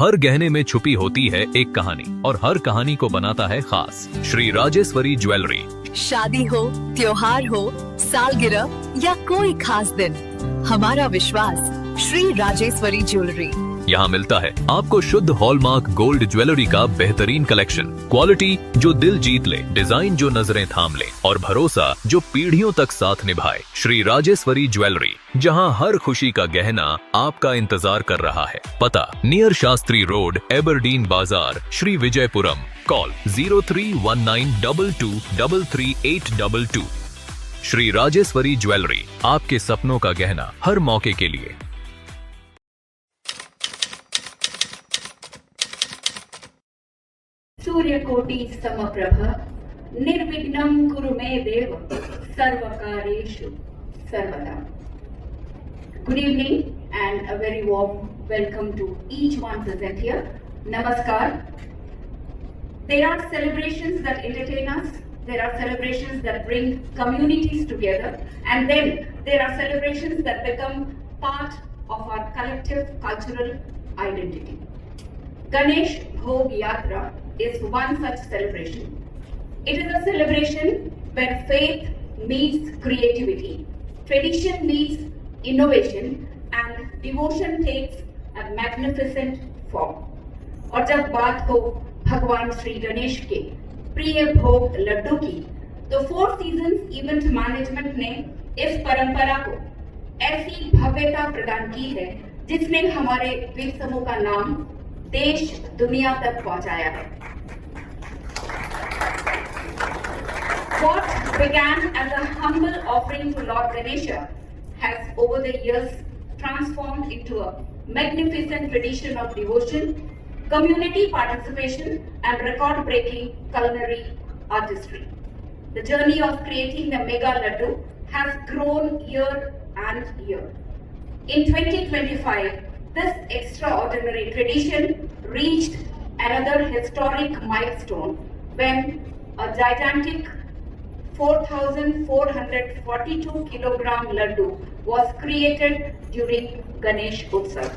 हर गहने में छुपी होती है एक कहानी और हर कहानी को बनाता है खास। श्री राजेश्वरी ज्वेलरी। शादी हो, त्योहार हो, सालगिरह या कोई खास दिन, हमारा विश्वास श्री राजेश्वरी ज्वेलरी। यहाँ मिलता है आपको शुद्ध हॉलमार्क गोल्ड ज्वेलरी का बेहतरीन कलेक्शन, क्वालिटी जो दिल जीत ले, डिजाइन जो नजरें थाम ले और भरोसा जो पीढ़ियों तक साथ निभाए। श्री राजेश्वरी ज्वेलरी, जहाँ हर खुशी का गहना आपका इंतजार कर रहा है। पता नियर शास्त्री रोड, एबरडीन बाजार, श्री विजयपुरम। कॉल 031922333822। श्री राजेश्वरी ज्वेलरी, आपके सपनों का गहना हर मौके के लिए। सूर्यकोटि समप्रभ निर्विघ्नं कुरु मे देव सर्वकार्येषु सर्वदा। Good evening and a very warm welcome to each one present here. Namaskar. There are celebrations that entertain us. There are celebrations that bring communities together, and then there are celebrations that become part of our collective cultural identity. Ganesh Bhog Yatra is one such celebration. It is a celebration where faith meets creativity, tradition meets innovation, and devotion takes a magnificent form. और जब बात हो भगवान श्री गणेश के प्रिय भोग लड्डू की, तो फोर सीजन्स इवेंट मैनेजमेंट ने इस परंपरा को ऐसी भव्यता प्रदान की है जिसने हमारे द्वीप समूह का नाम देश दुनिया तक पहुंचाया है। What began as a humble offering to Lord Ganesha has over the years transformed into a magnificent tradition of devotion, community participation, and record-breaking culinary artistry. The journey of creating the Mega Laddu has grown year and year. In 2025, this extraordinary tradition reached another historic milestone when a gigantic 4,442 kilogram laddu was created during Ganesh Utsav.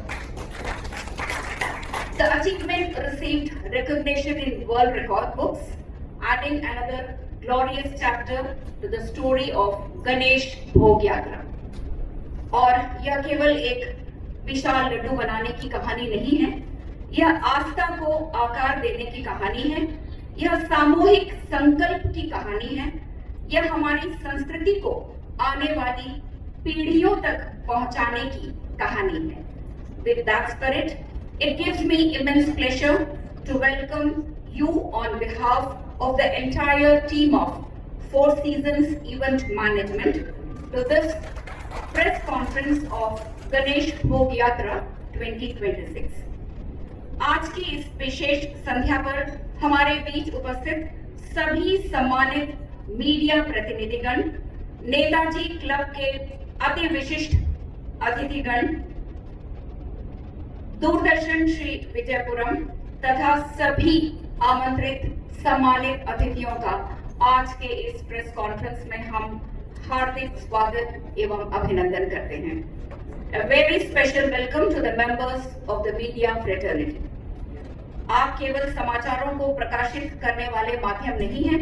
The achievement received recognition in world record books, adding another glorious chapter to the story of Ganesh Bhog Yatra. और यह केवल एक विशाल लड्डू बनाने की कहानी नहीं है, यह आस्था को आकार देने की कहानी है, यह सामूहिक संकल्प की कहानी है, यह हमारी संस्कृति को आने वाली पीढ़ियों तक पहुंचाने की कहानी है। With that spirit, it gives me immense pleasure to welcome you on behalf of the entire team of Four Seasons Event Management to this press conference of Ganesh Bhog Yatra 2026. आज की इस विशेष संध्या पर हमारे बीच उपस्थित सभी सम्मानित मीडिया प्रतिनिधिगण, नेताजी क्लब के अति विशिष्ट अतिथिगण, दूरदर्शन श्री विजयपुरम तथा सभी आमंत्रित सम्मानित अतिथियों का आज के इस प्रेस कॉन्फ्रेंस में हम हार्दिक स्वागत एवं अभिनंदन करते हैं। A very special welcome to the members of the media fraternity. आप केवल समाचारों को प्रकाशित करने वाले माध्यम नहीं हैं,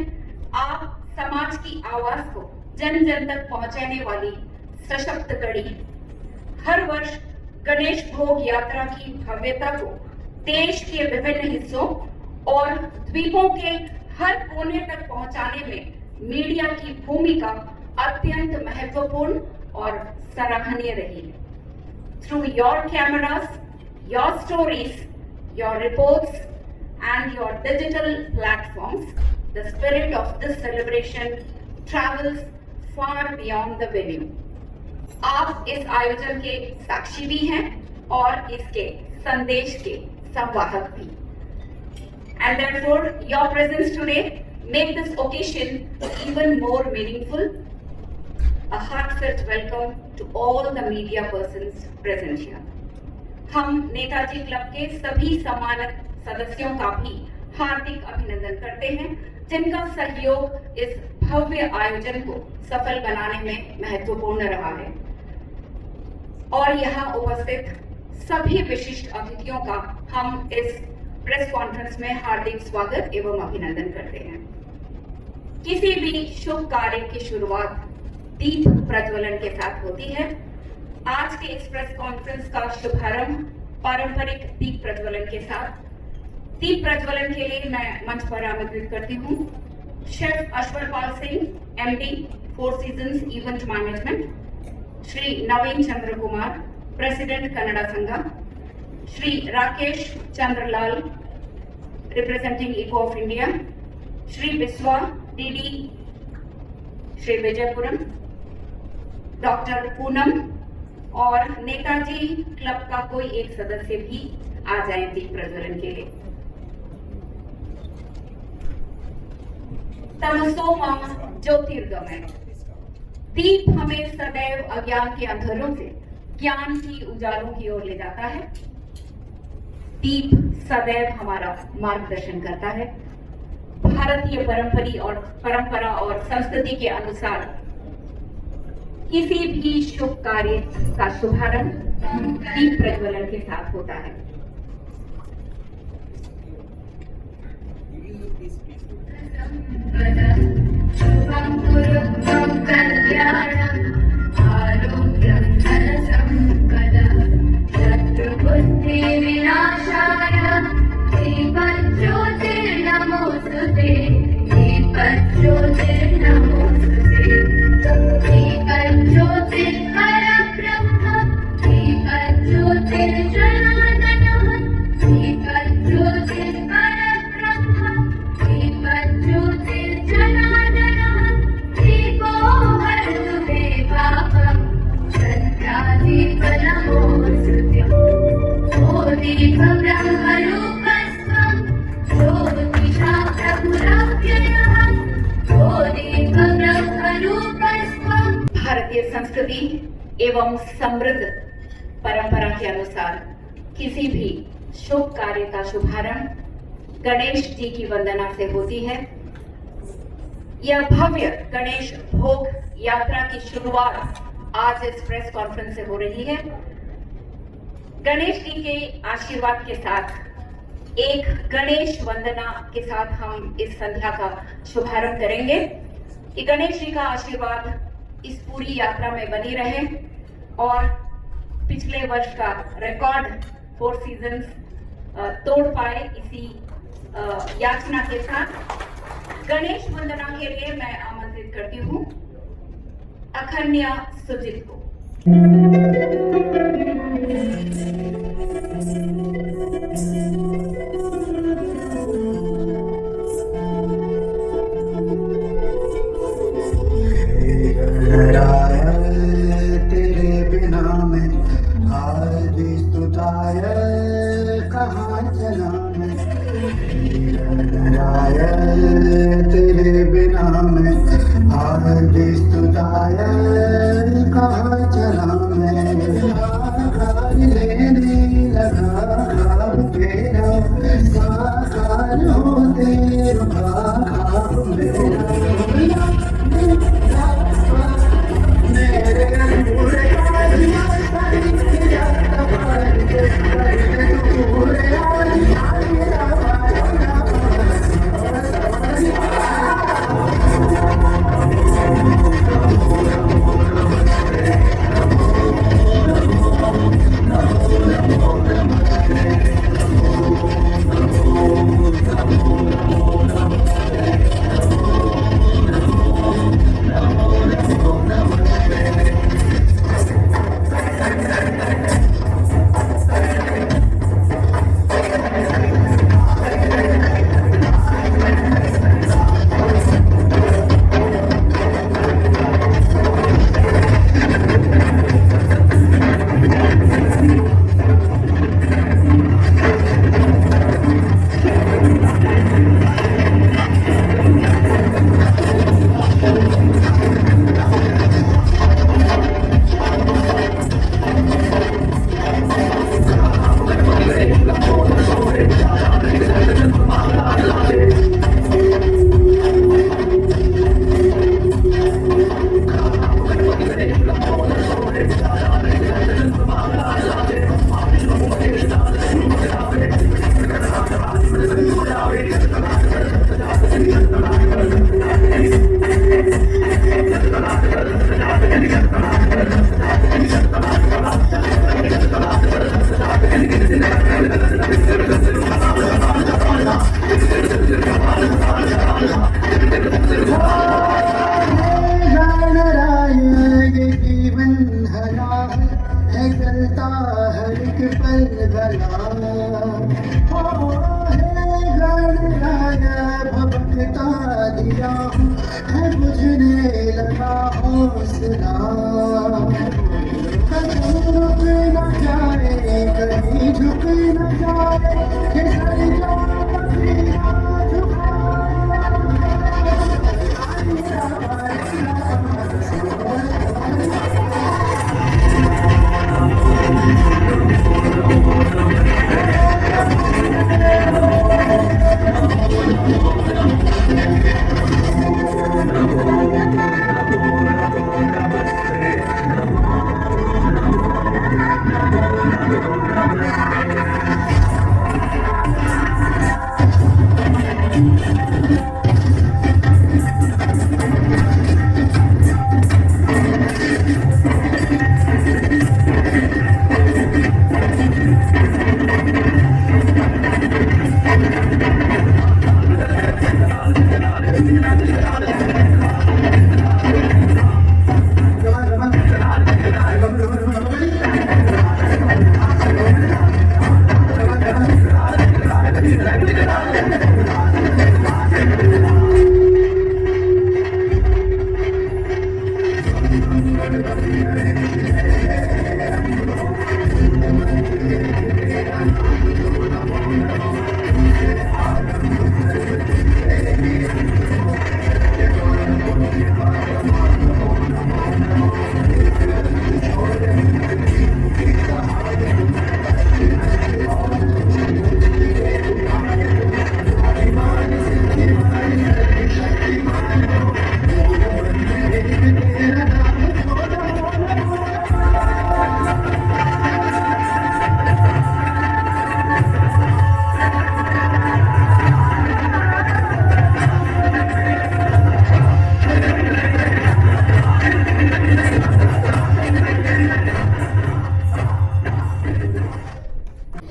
आप समाज की आवाज को जन जन तक पहुंचाने वाली सशक्त कड़ी। हर वर्ष गणेश भोग यात्रा की भव्यता को देश के विभिन्न हिस्सों और द्वीपों के हर कोने तक पहुंचाने में मीडिया की भूमिका अत्यंत महत्वपूर्ण और सराहनीय रही है। Through your cameras, your stories, your reports, and your digital platforms, the spirit of this celebration travels far beyond the venue. आप इस आयोजन के साक्षी भी हैं और इसके संदेश के संवाहक भी। And therefore, your presence today make this occasion even more meaningful. A heartfelt welcome to all the media persons present here. हम नेताजी क्लब के सभी सम्मानित सदस्यों का भी हार्दिक अभिनंदन करते हैं, जिनका सहयोग इस भव्य आयोजन को सफल बनाने में महत्वपूर्ण रहा है। और यहाँ उपस्थित सभी विशिष्ट अतिथियों का हम इस प्रेस कॉन्फ्रेंस में हार्दिक स्वागत एवं अभिनंदन करते हैं। किसी भी शुभ कार्य की शुरुआत दीप प्रज्वलन के साथ होती है। आज के इस प्रेस कॉन्फ्रेंस का शुभारंभ पारंपरिक दीप प्रज्वलन के साथ। दीप प्रज्वलन के लिए मैं मंच पर आमंत्रित करती हूँ chef Ashwarpal Singh, MD, Four Seasons Event Management, Shri Naveen Chandra Kumar, president Kannada Sangha, Shri Rakesh Chandralal, representing Echo of India, Shri Biswa D D, Shri Vijayapuram, doctor Poonam और नेताजी क्लब का कोई एक सदस्य भी आ जाए दीप प्रज्वलन के लिए। तमसो मा ज्योतिर्गमय। दीप हमें सदैव अज्ञान के अंधेरों से ज्ञान की उजालों की ओर ले जाता है। दीप सदैव हमारा मार्गदर्शन करता है। भारतीय परंपरा और संस्कृति के अनुसार किसी भी शुभ कार्य का शुभारंभ दीप प्रज्वलन के साथ होता है। शुभं कुरुतं कल्याणं आरोग्यं धनसम्पदः शत्रुबुद्धि विनाशाय दीपज्योतिर्नमोस्तुते दीपज्योतिर्नमोस्तुते दीपज्योतिर्परब्रह्म दीपज्योतिर्जनार्दनः दीपज्योतिर्परब्रह्म दीपज्योतिर्जनार्दनः दीपो हरतु मे पापं सन्ध्यादीपनमोस्तुते ओ दीपब्रह्मरूपस्त्वं ज्योतिषा प्रभुरव्ययः ओ दीपब्रह्मरूपस्त्वं। भारतीय संस्कृति एवं समृद्ध परंपरा के अनुसार किसी भी शुभ कार्य का शुभारंभ गणेश जी की वंदना से होती है। यह भव्य गणेश भोग यात्रा की शुरुआत आज इस प्रेस कॉन्फ्रेंस से हो रही है। गणेश जी के आशीर्वाद के साथ एक गणेश वंदना के साथ हम इस संध्या का शुभारंभ करेंगे कि गणेश जी का आशीर्वाद इस पूरी यात्रा में बनी रहे और पिछले वर्ष का रिकॉर्ड फोर सीजन्स तोड़ पाए। इसी याचना के साथ गणेश वंदना के लिए मैं आमंत्रित करती हूँ अखन्या सुजित को। तेरे बिना मैं आदि स्तुताय कहाँ चला मैं। तेरे बिना मैं आदि स्तुताय कहाँ चला मैं। लेने लगा खाब तेरा साकार होते खाब मेरा। जीवन हला है चलता हर एक पल भला हो है गणराया भटकता दिया है बुझने लगा हौसला कहीं रुक न जाए कहीं झुक न जाए कि सर जा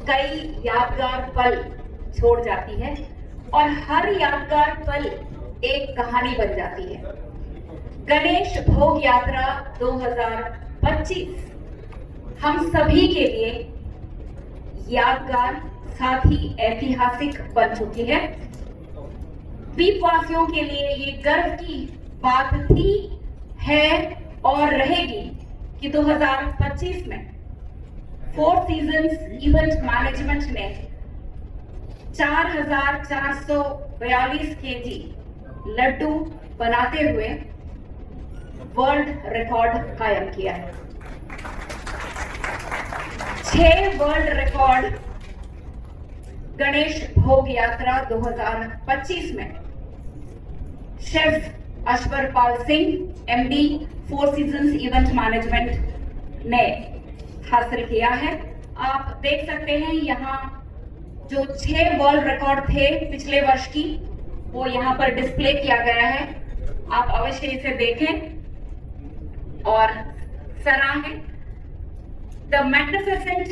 कई यादगार पल छोड़ जाती है और हर यादगार पल एक कहानी बन जाती है। गणेश भोग यात्रा 2025 हम सभी के लिए यादगार साथ ही ऐतिहासिक बन चुकी है। द्वीपवासियों के लिए ये गर्व की बात थी, है और रहेगी कि 2025 में फोर सीजन्स इवेंट मैनेजमेंट ने 4,442 केजी लड्डू बनाते हुए वर्ल्ड रिकॉर्ड कायम किया है। 6 वर्ल्ड रिकॉर्ड गणेश भोग यात्रा 2025 में chef Ashwarpal Singh MD Four Seasons Event Management ने हासिल किया है। आप देख सकते हैं यहाँ जो 6 वर्ल्ड रिकॉर्ड थे पिछले वर्ष की, वो यहाँ पर डिस्प्ले किया गया है। आप अवश्य इसे देखें और सराहें। The magnificent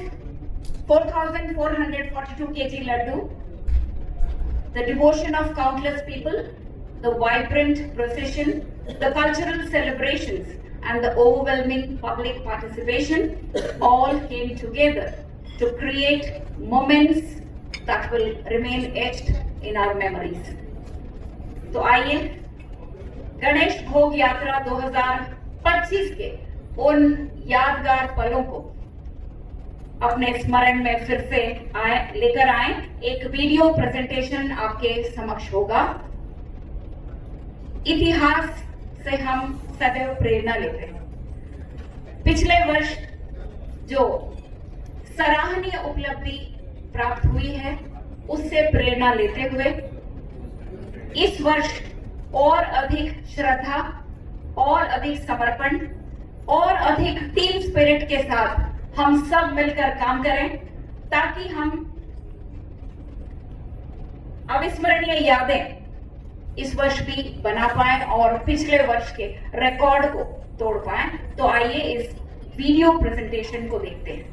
4,442 kg laddu, the devotion of countless people, the vibrant procession, the cultural celebrations, and the overwhelming public participation all came together to create moments that will remain etched in our memories. तो आइए गणेश भोग यात्रा 2025 के उन यादगार पलों को अपने स्मरण में फिर से लेकर आए। एक वीडियो प्रेजेंटेशन आपके समक्ष होगा। इतिहास से हम सदैव प्रेरणा लेते हैं। पिछले वर्ष जो सराहनीय उपलब्धि प्राप्त हुई है उससे प्रेरणा लेते हुए इस वर्ष और अधिक श्रद्धा और अधिक समर्पण और अधिक टीम स्पिरिट के साथ हम सब मिलकर काम करें ताकि हम अविस्मरणीय यादें इस वर्ष भी बना पाए और पिछले वर्ष के रिकॉर्ड को तोड़ पाए। तो आइए इस वीडियो प्रेजेंटेशन को देखते हैं।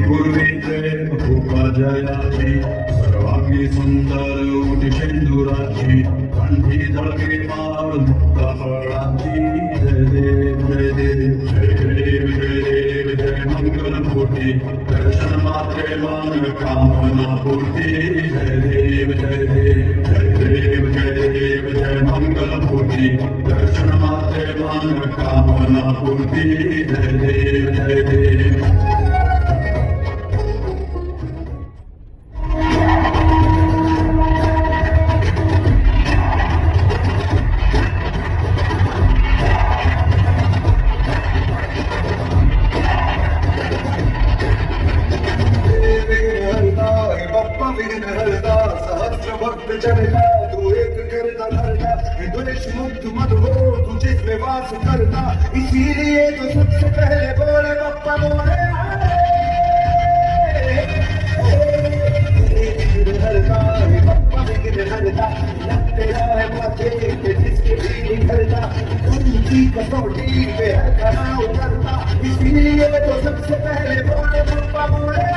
पूर्वीचे खूपा जयाची सर्वांगी सुंदर उटी शेंदुराची कंठी झळके माळ मुक्ता फळांची जय देव जय देव जय देव जय देव जय मंगल कोटी दर्शन मात्रे मान कामना पूर्ती जय देव जय देव जय देव जय देव जय मंगल कोटी दर्शन मात्रे मान कामना पूर्ती जय देव जय देव सहस्र भक्त चढ़ा तू एक करता धरता द्वेष मुक्त मत हो तू जिसमें वास करता इसीलिए तो सबसे पहले बोले बप्पा बोले हरता बप्पा विघ्न हरता लगते है माथे पे जिसके भी निकलता उनकी कसौटी पे है खड़ा उतरता इसीलिए तो सबसे पहले बोले बप्पा बोले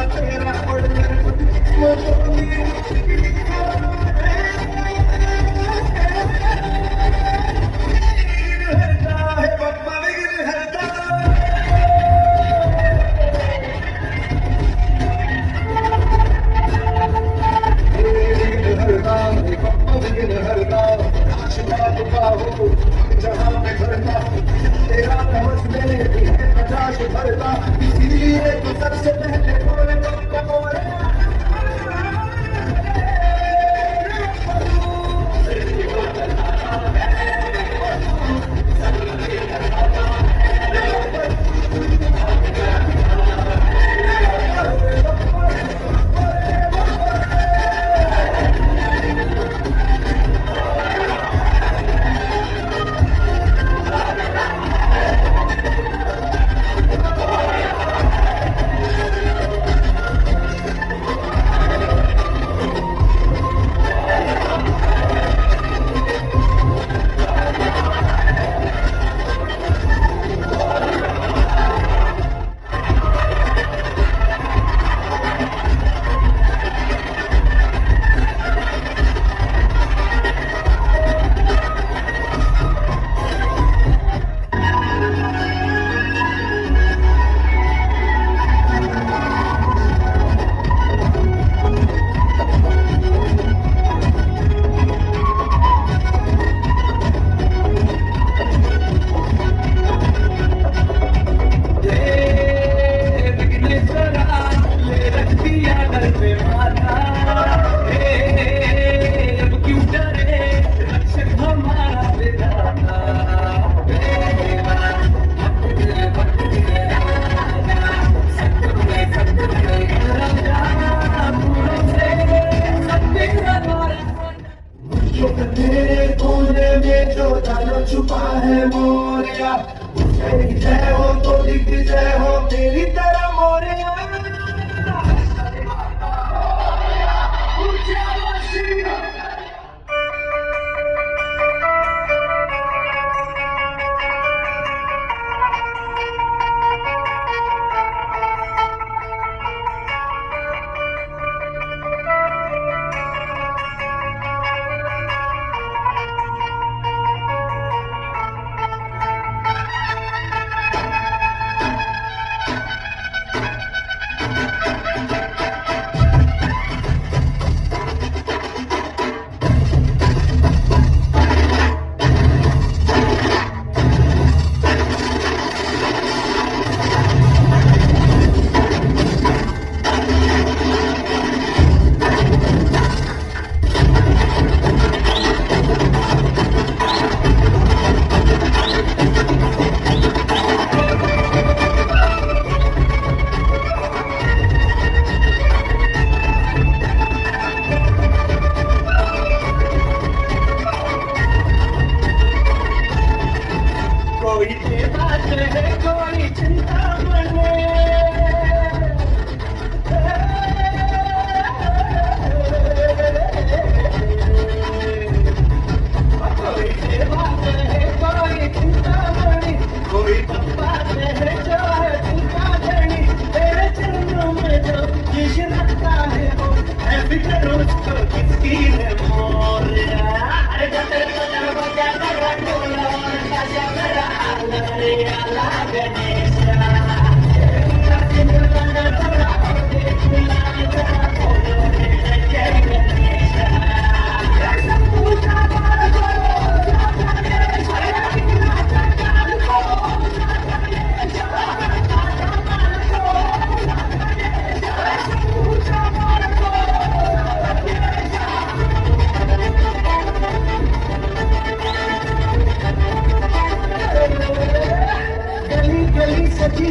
तेरा पड़ इसीलिए तो सबसे पहले बोले बप्पा बोले तेरे कोने में जो जानो छुपा है मोरिया तेरी जय हो तो दिख जय हो तेरी तरह मोरिया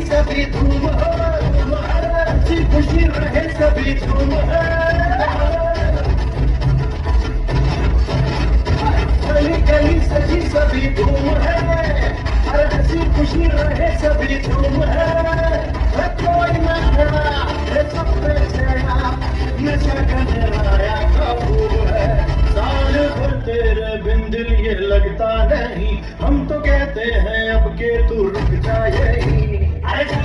सभी धूम अच्छी खुशी रहे सभी धूम गली गली सजी सभी धूम है हर हंसी खुशी रहे सभी धूम है कोई न खड़ा है सब पे चढ़ा नशा करने आया काबू है साल भर तेरे बिन दिल ये लगता नहीं हम तो कहते हैं अब के तू रुक जाए ही अरे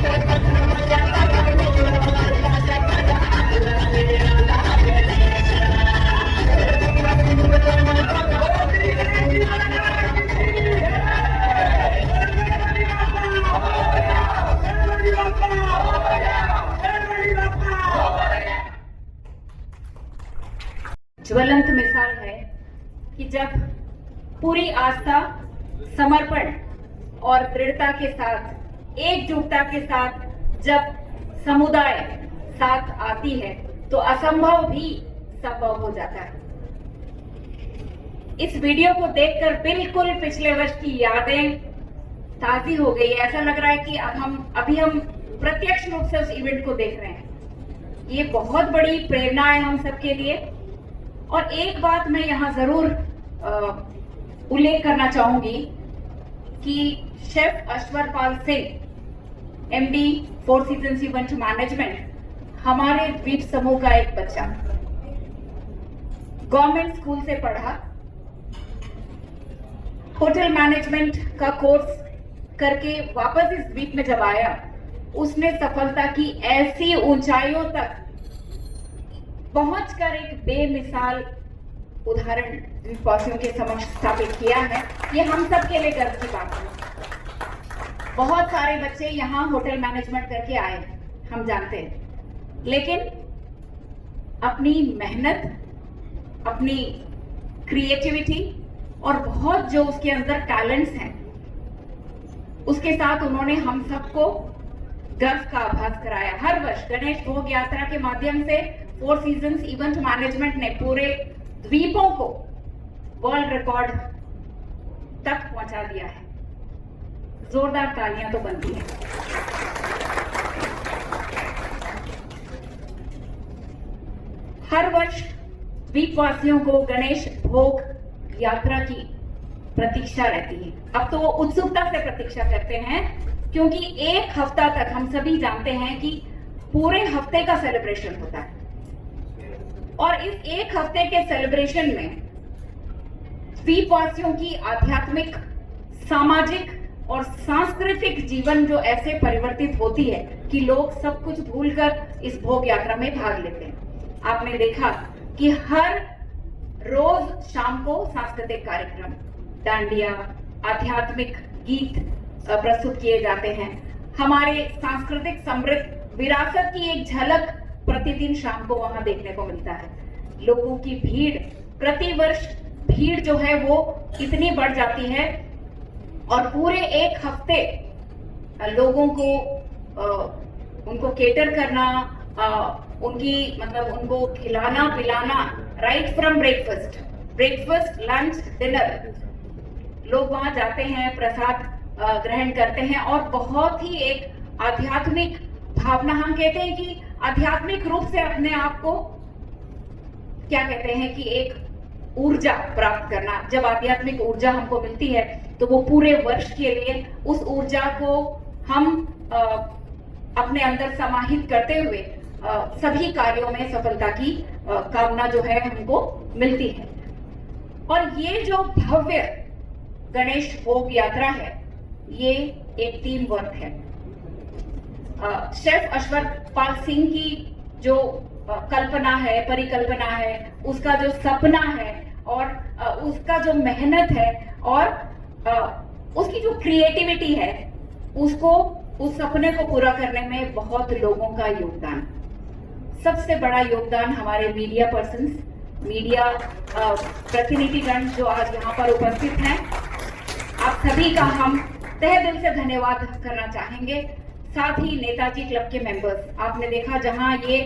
ज्वलंत मिसाल है कि जब पूरी आस्था, समर्पण और दृढ़ता के साथ, एकजुटता के साथ जब समुदाय साथ आती है तो असंभव भी संभव हो जाता है। इस वीडियो को देखकर बिल्कुल पिछले वर्ष की यादें ताजी हो गई। ऐसा लग रहा है कि अभी हम प्रत्यक्ष रूप से उस इवेंट को देख रहे हैं। ये बहुत बड़ी प्रेरणा है हम सबके लिए। और एक बात मैं यहाँ जरूर उल्लेख करना चाहूंगी कि chef Ashwarpal Singh, MD, Four Seasons Event Management, हमारे द्वीप समूह का एक बच्चा, गवर्नमेंट स्कूल से पढ़ा, होटल मैनेजमेंट का कोर्स करके वापस इस द्वीप में जब आया, उसने सफलता की ऐसी ऊंचाइयों तक पहुंचकर एक बेमिसाल उदाहरण द्वीपवासियों के समक्ष स्थापित किया है। ये हम सब के लिए गर्व की बात है। बहुत सारे बच्चे यहाँ होटल मैनेजमेंट करके आए, हम जानते हैं, लेकिन अपनी मेहनत, अपनी क्रिएटिविटी और बहुत जो उसके अंदर टैलेंट्स हैं, उसके साथ उन्होंने हम सबको गर्व का आभास कराया। हर वर्ष गणेश भोग यात्रा के माध्यम से फोर सीजन्स इवेंट मैनेजमेंट ने पूरे द्वीपों को वर्ल्ड रिकॉर्ड तक पहुंचा दिया है। जोरदार तालियां तो बनती हैं। हर वर्ष द्वीपवासियों को गणेश भोग यात्रा की प्रतीक्षा रहती है। अब तो वो उत्सुकता से प्रतीक्षा करते हैं, क्योंकि एक हफ्ता तक हम सभी जानते हैं कि पूरे हफ्ते का सेलिब्रेशन होता है। और इस एक हफ्ते के सेलिब्रेशन में द्वीपवासियों की आध्यात्मिक, सामाजिक और सांस्कृतिक जीवन जो ऐसे परिवर्तित होती है कि लोग सब कुछ भूलकर इस भोग यात्रा में भाग लेते हैं। आपने देखा कि हर रोज शाम को सांस्कृतिक कार्यक्रम, डांडिया, आध्यात्मिक गीत प्रस्तुत किए जाते हैं। हमारे सांस्कृतिक समृद्ध विरासत की एक झलक प्रतिदिन शाम को वहां देखने को मिलता है। लोगों की भीड़, प्रतिवर्ष भीड़ जो है वो इतनी बढ़ जाती है और पूरे एक हफ्ते लोगों को उनको केटर करना, उनको खिलाना पिलाना, right from breakfast, lunch, dinner, लोग वहां जाते हैं, प्रसाद ग्रहण करते हैं और बहुत ही एक आध्यात्मिक भावना, हम कहते हैं कि आध्यात्मिक रूप से अपने आप को क्या कहते हैं कि एक ऊर्जा प्राप्त करना। जब आध्यात्मिक ऊर्जा हमको मिलती है तो वो पूरे वर्ष के लिए उस ऊर्जा को हम अपने अंदर समाहित करते हुए सभी कार्यों में सफलता की कामना जो है हमको मिलती है। और ये जो भव्य गणेश भोग यात्रा है, ये एक टीम वर्क है। शेफ अश्वरपाल सिंह की जो कल्पना है, परिकल्पना है, उसका जो सपना है और उसका जो मेहनत है और उसकी जो क्रिएटिविटी है, उसको, उस सपने को पूरा करने में बहुत लोगों का योगदान। सबसे बड़ा योगदान हमारे मीडिया पर्सन्स, मीडिया प्रतिनिधिगण जो आज यहाँ पर उपस्थित हैं, आप सभी का हम तहे दिल से धन्यवाद करना चाहेंगे। साथ ही नेताजी क्लब के मेंबर्स, आपने देखा जहां ये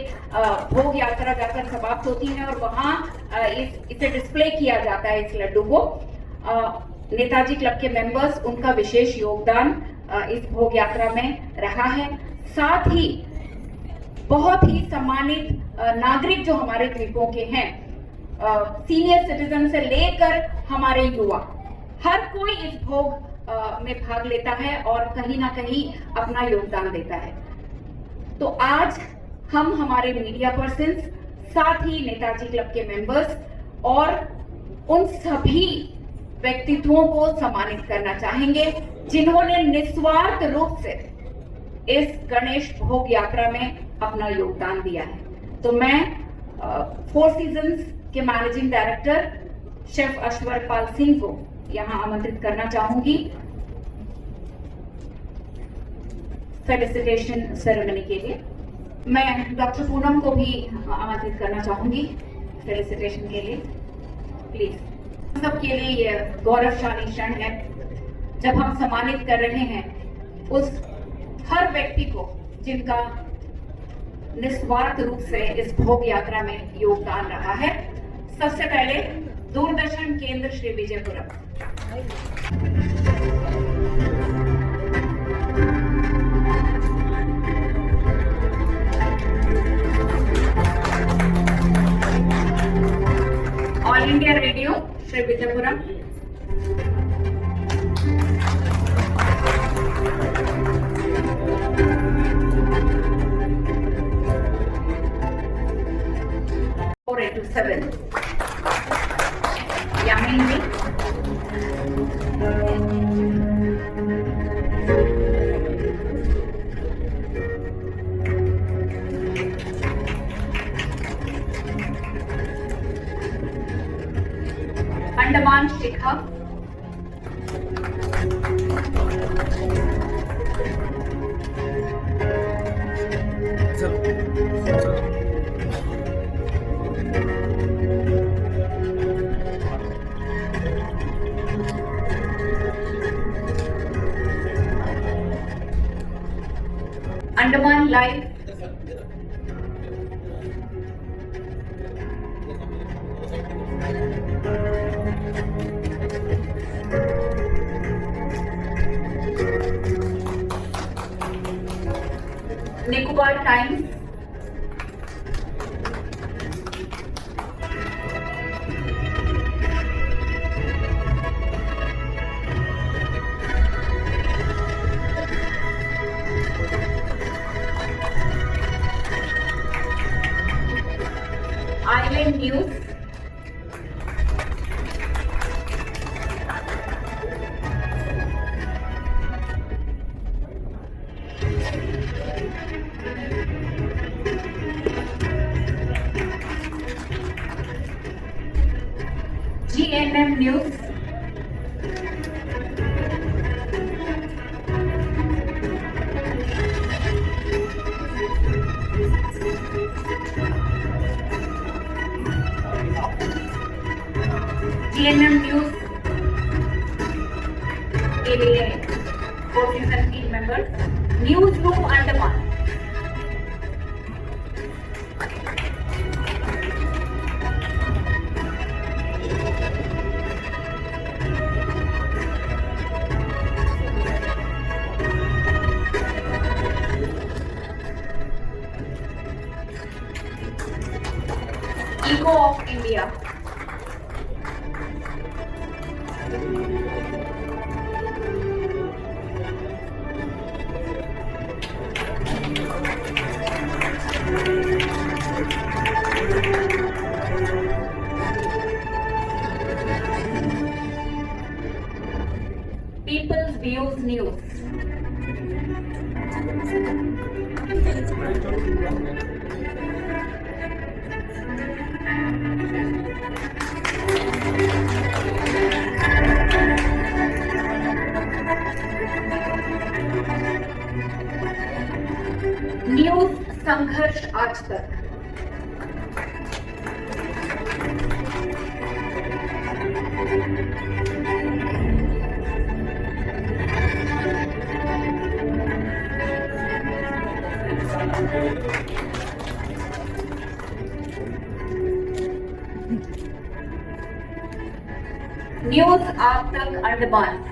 भोग यात्रा जाकर समाप्त होती है और वहां इसे डिस्प्ले किया जाता है, इस लड्डू को। नेताजी क्लब के मेंबर्स, उनका विशेष योगदान इस भोग यात्रा में रहा है। साथ ही बहुत ही सम्मानित नागरिक जो हमारे द्वीपों के हैं, सीनियर सिटीजन से लेकर हमारे युवा, हर कोई इस भोग में भाग लेता है और कहीं ना कहीं अपना योगदान देता है। तो आज हम हमारे मीडिया पर्सन्स, साथ ही नेताजी क्लब के मेंबर्स और उन सभी व्यक्तित्वों को सम्मानित करना चाहेंगे जिन्होंने निस्वार्थ रूप से इस गणेश भोग यात्रा में अपना योगदान दिया है। तो मैं फोर सीजन्स के managing director chef Ashwarpal Singh को यहाँ आमंत्रित करना चाहूंगी फेलिसिटेशन सेरेमनी के लिए। मैं डॉक्टर पूनम को भी आमंत्रित करना चाहूंगी फेलिसिटेशन के लिए प्लीज। सबके लिए ये गौरवशाली क्षण है जब हम सम्मानित कर रहे हैं उस हर व्यक्ति को जिनका निस्वार्थ रूप से इस भोग यात्रा में योगदान रहा है। सबसे पहले दूरदर्शन केंद्र Shri Vijayapuram. All India Radio Shri Vijayapuram. Four eight two seven. Yamini. Andaman Shikha. Andaman live. Nicobar Times. Island news. GNM news. GNM news के लिए 14 team members. News room Andaman. Echo of India. People's Views News. News Sangharsh Aaj Tak. News Aaj Tak Andaman.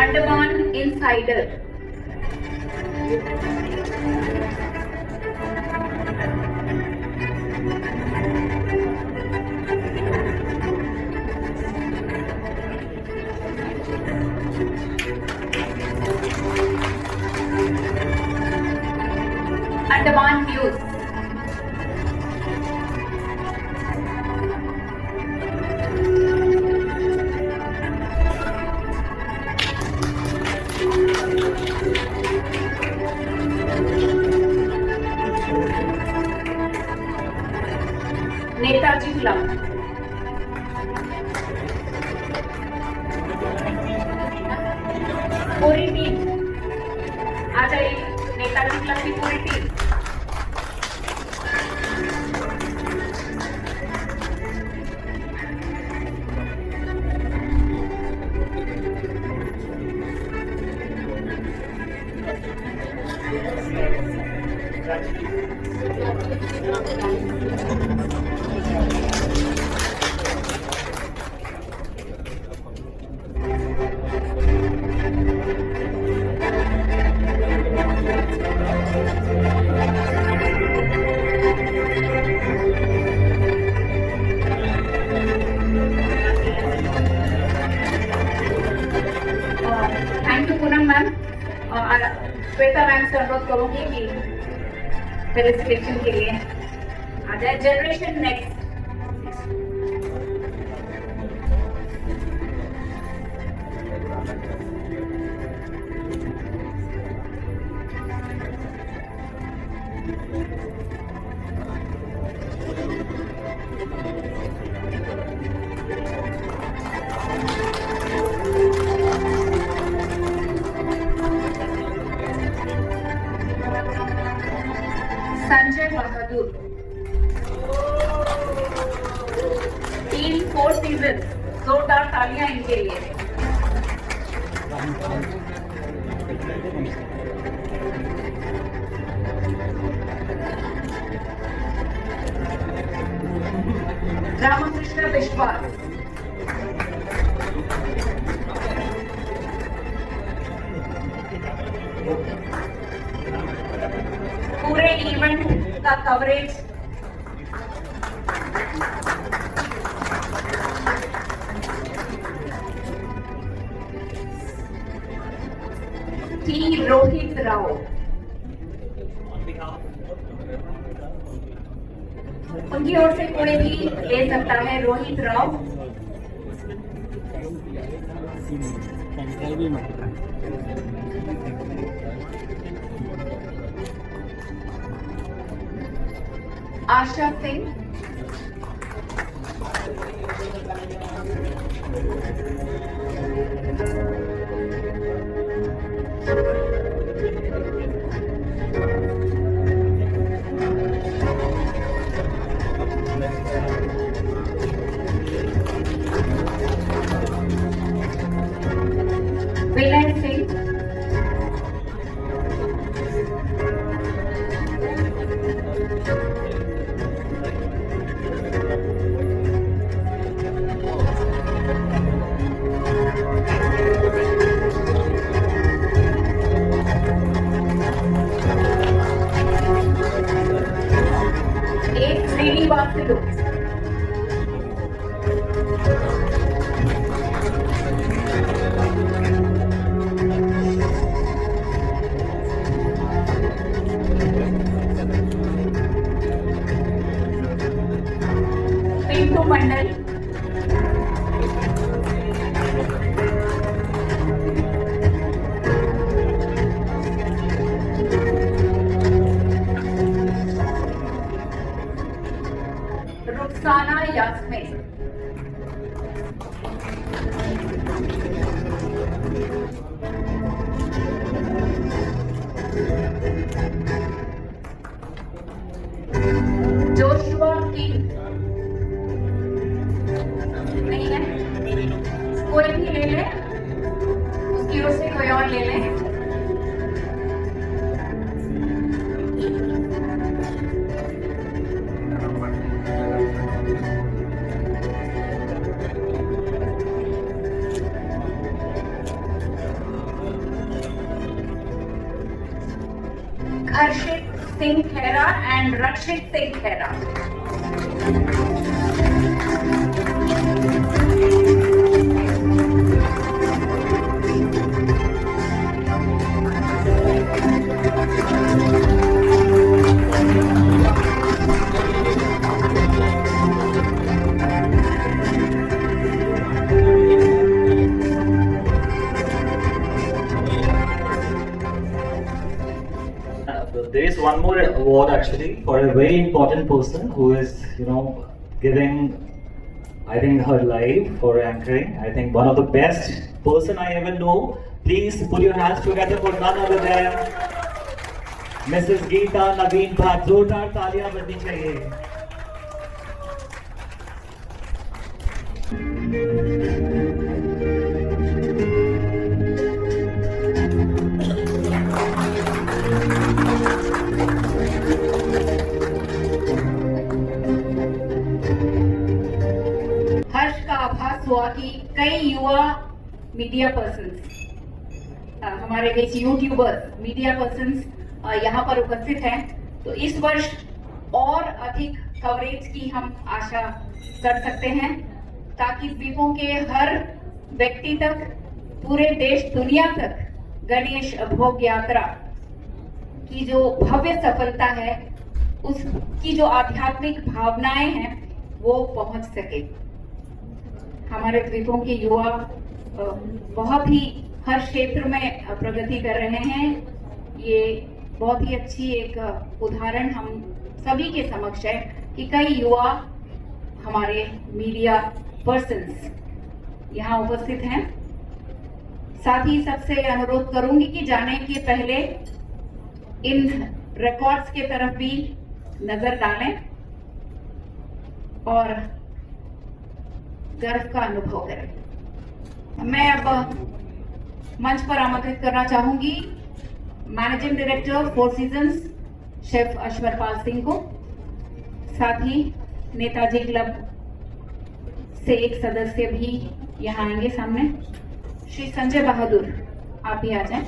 Andaman insider. Andaman news. Netaji club, पूरी team आ जाइए, Netaji club की पूरी team. Thank you Poonam ma'am. Shweta ma'am से अनुरोध करूंगी कि फेलिसिटेशन के लिए आ जाए। जनरेशन नेक्स्ट, संजय बहादुर, टीम 4 सीजन, जोरदार तालियां इनके लिए। रामकृष्ण विश्वास, पूरे इवेंट का कवरेज टी रोहित राव, उनकी ओर से कोई भी ले सकता है। रोहित राव, आशा सिंह, विनय सिंह, एक श्रीनिवासलु, पिंटू मंडल, रुखसाना यास्मीन, जोशुआ किंग, नहीं है, कोई भी ले ले, उसकी ओर से कोई और ले ले। Harshit Singh Khera and Rakshit Singh Khera, There is one more award actually for a very important person who is, giving, I think, her life for anchoring. I think one of the best person I ever know. Please put your hands together for none other than Mrs. Geeta Naveen Bhatt. जोरदार तालियां बजनी चाहिए. हर्ष का आभास हुआ कि कई युवा मीडिया पर्सन्स हमारे बीच यूट्यूबर्स मीडिया पर्सन्स यहाँ पर उपस्थित हैं, तो इस वर्ष और अधिक कवरेज की हम आशा कर सकते हैं ताकि द्वीपों के हर व्यक्ति तक, पूरे देश दुनिया तक गणेश भोग यात्रा की जो भव्य सफलता है, उसकी जो आध्यात्मिक भावनाएं हैं वो पहुंच सके। हमारे द्वीपों के युवा बहुत ही हर क्षेत्र में प्रगति कर रहे हैं। ये बहुत ही अच्छी एक उदाहरण हम सभी के समक्ष है कि कई युवा हमारे मीडिया पर्सन्स यहाँ उपस्थित हैं। साथ ही सबसे अनुरोध करूंगी कि जाने के पहले इन रिकॉर्ड्स के तरफ भी नजर डालें और गर्व का अनुभव करें। मैं अब मंच पर आमंत्रित करना चाहूंगी managing director Four Seasons chef Ashwarpal Singh को, साथ ही नेताजी क्लब से एक सदस्य भी यहाँ आएंगे सामने, श्री संजय बहादुर, आप भी आ जाएं।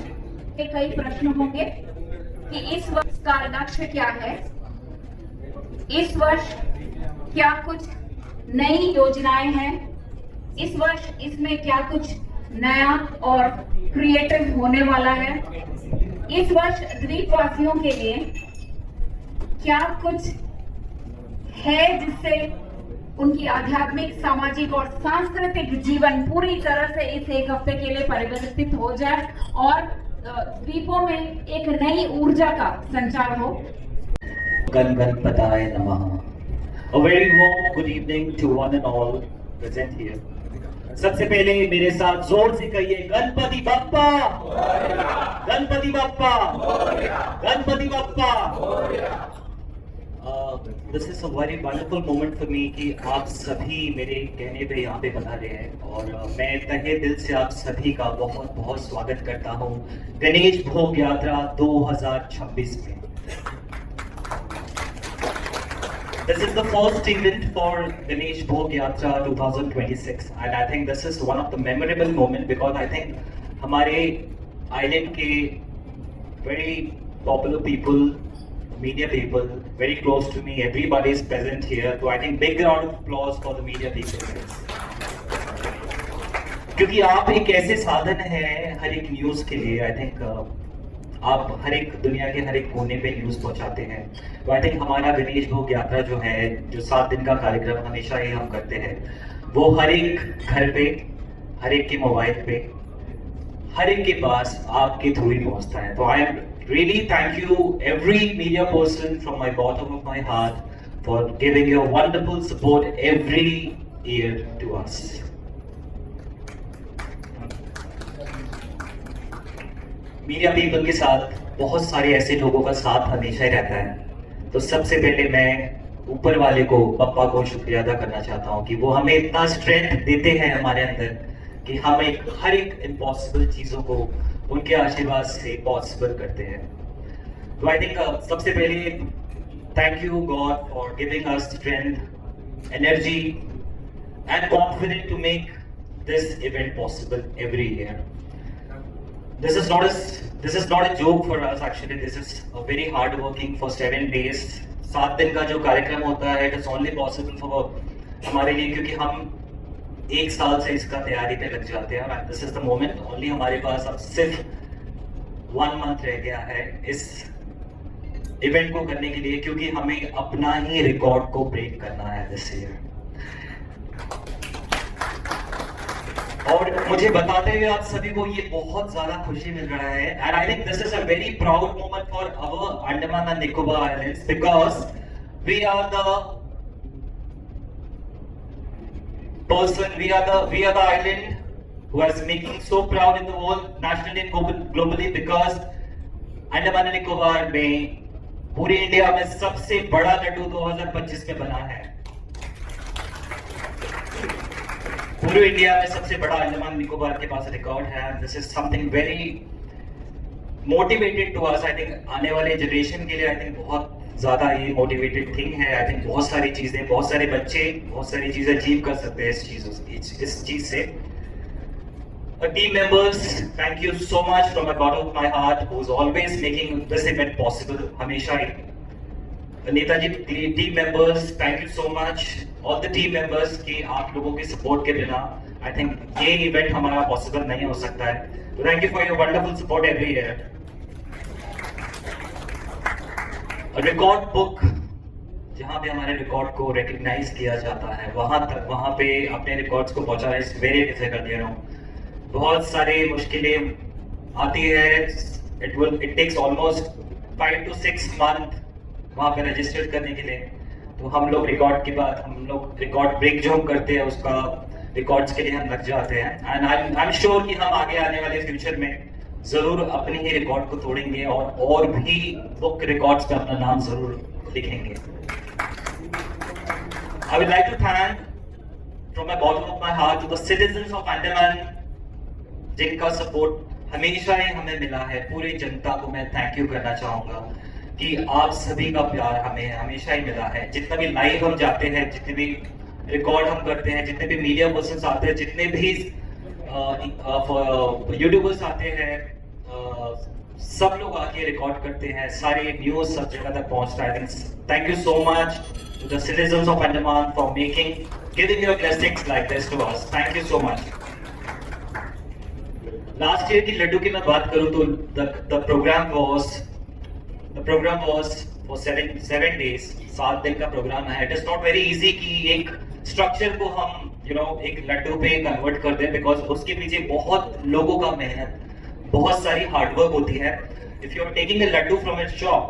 कई प्रश्न होंगे कि इस वर्ष का लक्ष्य क्या है, इस वर्ष क्या कुछ नई योजनाएं हैं, इस वर्ष इसमें क्या कुछ नया और क्रिएटिव होने वाला है, इस वर्ष द्वीपवासियों के लिए क्या कुछ है जिससे उनकी आध्यात्मिक, सामाजिक और सांस्कृतिक जीवन पूरी तरह से इस एक हफ्ते के लिए परिवर्तित हो जाए और द्वीपों में एक नई ऊर्जा का संचार हो। गणपताय नमः। A very warm good evening to one and all present here. सबसे पहले मेरे साथ जोर से कहिए Ganpati Bappa, Ganpati Bappa, Ganpati Bappa. This is a very wonderful moment for me कि आप सभी मेरे कहने पे यहाँ पे पधारे हैं और मैं तहे दिल से आप सभी का बहुत बहुत स्वागत करता हूँ गणेश भोग यात्रा 2026 में। This is the first event for Ganesh Bhog Yatra 2026 and I think this is one of the memorable moment because I think हमारे island के very popular people, media people, very close to me, everybody is present here, so I think big round of applause for the media people. क्योंकि आप एक ऐसे साधन है हर एक news के लिए, I think आप हर एक दुनिया के हर एक कोने पे न्यूज पहुंचाते हैं। तो आई थिंक हमारा गणेश भोग यात्रा जो है, जो 7 दिन का कार्यक्रम हमेशा ही हम करते हैं, वो हर एक घर पे, हर एक के मोबाइल पे, हर एक के पास आपके थ्रू ही पहुंचता है। तो I am really thank you every media person from my bottom of my heart for giving your wonderful support every year to us. Media people के साथ बहुत सारे ऐसे लोगों का साथ हमेशा ही रहता है। तो सबसे पहले मैं ऊपर वाले को, पप्पा को शुक्रिया अदा करना चाहता हूँ कि वो हमें इतना स्ट्रेंथ देते हैं हमारे अंदर कि हम हर एक इम्पॉसिबल चीज़ों को उनके आशीर्वाद से पॉसिबल करते हैं। तो आई थिंक सबसे पहले thank you God for giving us strength, energy and confidence to make this event possible every year. This is not a joke for us actually. This is a very hard working for 7 days. 7 दिन का जो कार्यक्रम होता है, it is only possible for हमारे लिए क्योंकि हम 1 साल से इसका तैयारी पे लग जाते हैं। And this is the moment. Only हमारे पास अब सिर्फ 1 month रह गया है इस इवेंट को करने के लिए क्योंकि हमें अपना ही रिकॉर्ड को ब्रेक करना है दिस ईयर। और मुझे बताते हुए आप सभी को ये बहुत ज्यादा खुशी मिल रहा है and I think this is a very proud moment for our Andaman and Nicobar islands because we are the person. We are the island who is making so proud in the world, nationally and globally, because Andaman Nicobar में पूरी India में सबसे बड़ा लड्डू 2025 में बना है। पूरी India में सबसे बड़ा अंडमान निकोबार के पास रिकॉर्ड है। This is something very motivated to us. I think आने वाले जनरेशन के लिए आई थिंक बहुत ज्यादा ये मोटिवेटेड थिंग है। आई थिंक बहुत सारी चीजें, बहुत सारे बच्चे बहुत सारी चीजें अचीव कर सकते हैं इस चीज से। Team members, thank you so much from the bottom of my heart, who's always making this event possible. हमेशा ही Netaji team members, thank you so much. All the team members कि आप लोगों के support के बिना I think ये event हमारा possible नहीं हो सकता है। So thank you for your wonderful support every year. A record book जहाँ पे हमारे रिकॉर्ड को रिकग्नाइज किया जाता है, वहाँ पे अपने रिकॉर्ड्स को पहुँचाना is very difficult. You know, बहुत सारी मुश्किलें आती है। It takes almost 5 to 6 month वहाँ पे रजिस्टर करने के लिए। तो हम लोग रिकॉर्ड के बाद हम लोग रिकॉर्ड ब्रेक जो हम करते हैं उसका रिकॉर्ड्स के लिए हम लग जाते हैं। एंड आई एम श्योर कि हम आगे आने वाले फ्यूचर में जरूर अपने ही रिकॉर्ड को तोड़ेंगे और भी बुक रिकॉर्ड्स पे अपना नाम जरूर लिखेंगे। I would like to thank from my bottom of my heart to the citizens of Andaman जिनका सपोर्ट हमेशा ही हमें मिला है। पूरी जनता को मैं थैंक यू करना चाहूंगा कि आप सभी का प्यार हमें हमेशा ही मिला है। जितना भी लाइव हम जाते हैं, जितने भी रिकॉर्ड हम करते हैं, जितने भी मीडिया पर्सन्स आते हैं, जितने भी यूट्यूबर्स आते हैं, सब लोग आके रिकॉर्ड करते हैं, सारे न्यूज सब जगह तक पहुंचता है। Thank you so much to the citizens of Andaman for giving your blessings like this to us. Thank you so much. Last year की लड्डू की मैं बात करूं तो the program was for 7 days, 7 दिन का प्रोग्राम है। It is not very easy कि एक स्ट्रक्चर को हम एक लड्डू पे कन्वर्ट कर दें, बिकॉज उसके पीछे बहुत लोगों का मेहनत, बहुत सारी हार्डवर्क होती है। If you are taking a laddu from a shop,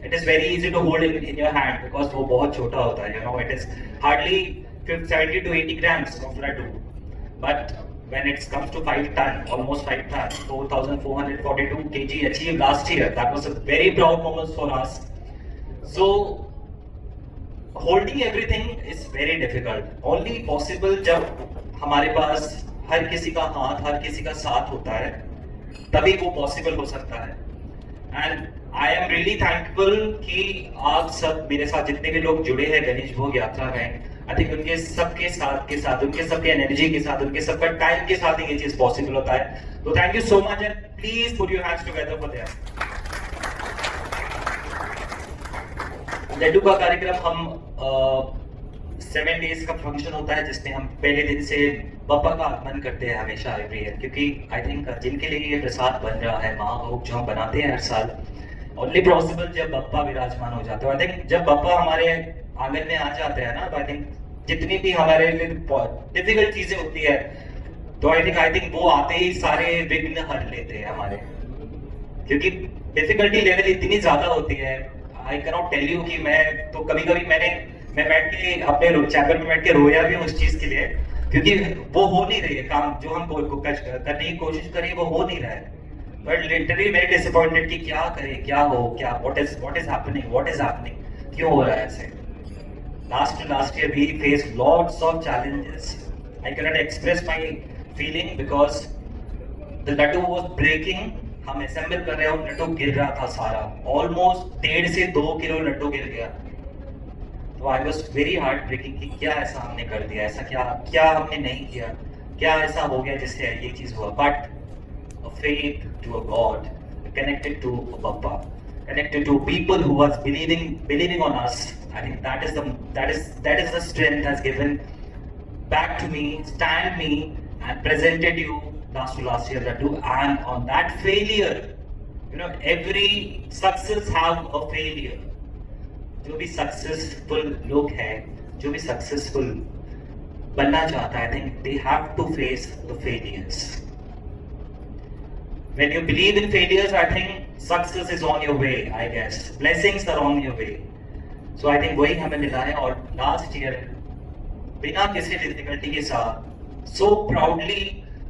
it is very easy to hold in your hand, because वो बहुत छोटा होता है। It is hardly 70 to 80 grams of laddu, but when it comes to 5 ton, almost 5 ton, 4,442 kg achieved last year. That was a very proud moment for us. So holding everything is very difficult. Only possible जब हमारे पास हर किसी का हाथ, हर किसी का साथ होता है, तभी वो पॉसिबल हो सकता है। And I am really thankful कि आप सब मेरे साथ जितने भी लोग जुड़े हैं गणेश भोग यात्रा में, आई थिंक उनके सबके साथ के साथ, उनके सबके एनर्जी के साथ, उनके सबका टाइम के साथ ही ये चीज पॉसिबल होता है। तो thank you so much and please put your hands together for that. Laddu का कार्यक्रम हम 7 days का फंक्शन होता है, जिसमें हम पहले दिन से बप्पा का आगमन करते हैं हमेशा एवरी ईयर, क्योंकि आई थिंक जिनके लिए ये प्रसाद बन रहा है, महाभोग जो हम बनाते हैं हर साल, ओनली पॉसिबल जब बप्पा विराजमान हो जाते हैं। आई थिंक जब बप्पा हमारे आंगन में आ जाते हैं ना, तो आई थिंक जितनी भी हमारे लिए डिफिकल्ट चीजें होती है, तो आई थिंक वो आते ही सारे विघ्न हर लेते हैं हमारे, क्योंकि डिफिकल्टी लेवल इतनी ज्यादा होती है। I can not tell you कि मैं तो कभी मैं बैठ के अपने चैम्बर में बैठ के रोया भी उस चीज के लिए, क्योंकि वो हो नहीं रही है काम जो हम करने की कोशिश करें, वो हो नहीं रहा है। बट लिटरली वेरी डिसअपॉइंटेड कि क्या करें, क्या हो, क्या व्हाट इज हैपनिंग, क्यों हो रहा है ऐसे। Last year we faced lots of challenges. I cannot express my feeling because the laddu was breaking. हम assemble कर रहे हैं, लड्डू गिर रहा था सारा, almost 1.5 से 2 किलो लड्डू गिर गया। तो I was very heartbreaking कि क्या ऐसा हमने कर दिया, ऐसा क्या हमने नहीं किया, क्या ऐसा हो गया जिससे ये चीज हुआ। But a faith to a God, connected to a Bappa, connected to people who was believing on us. I think that is the strength has given back to me, stand me, and presented you last year that too. And on that failure, every success have a failure. जो भी successful लोग हैं, जो भी successful बनना चाहता है, I think they have to face the failures. When you believe in failures, I think success is on your way. I guess blessings are on your way. So I think वही हमें मिला है। और last year बिना किसी difficulty के साथ so proudly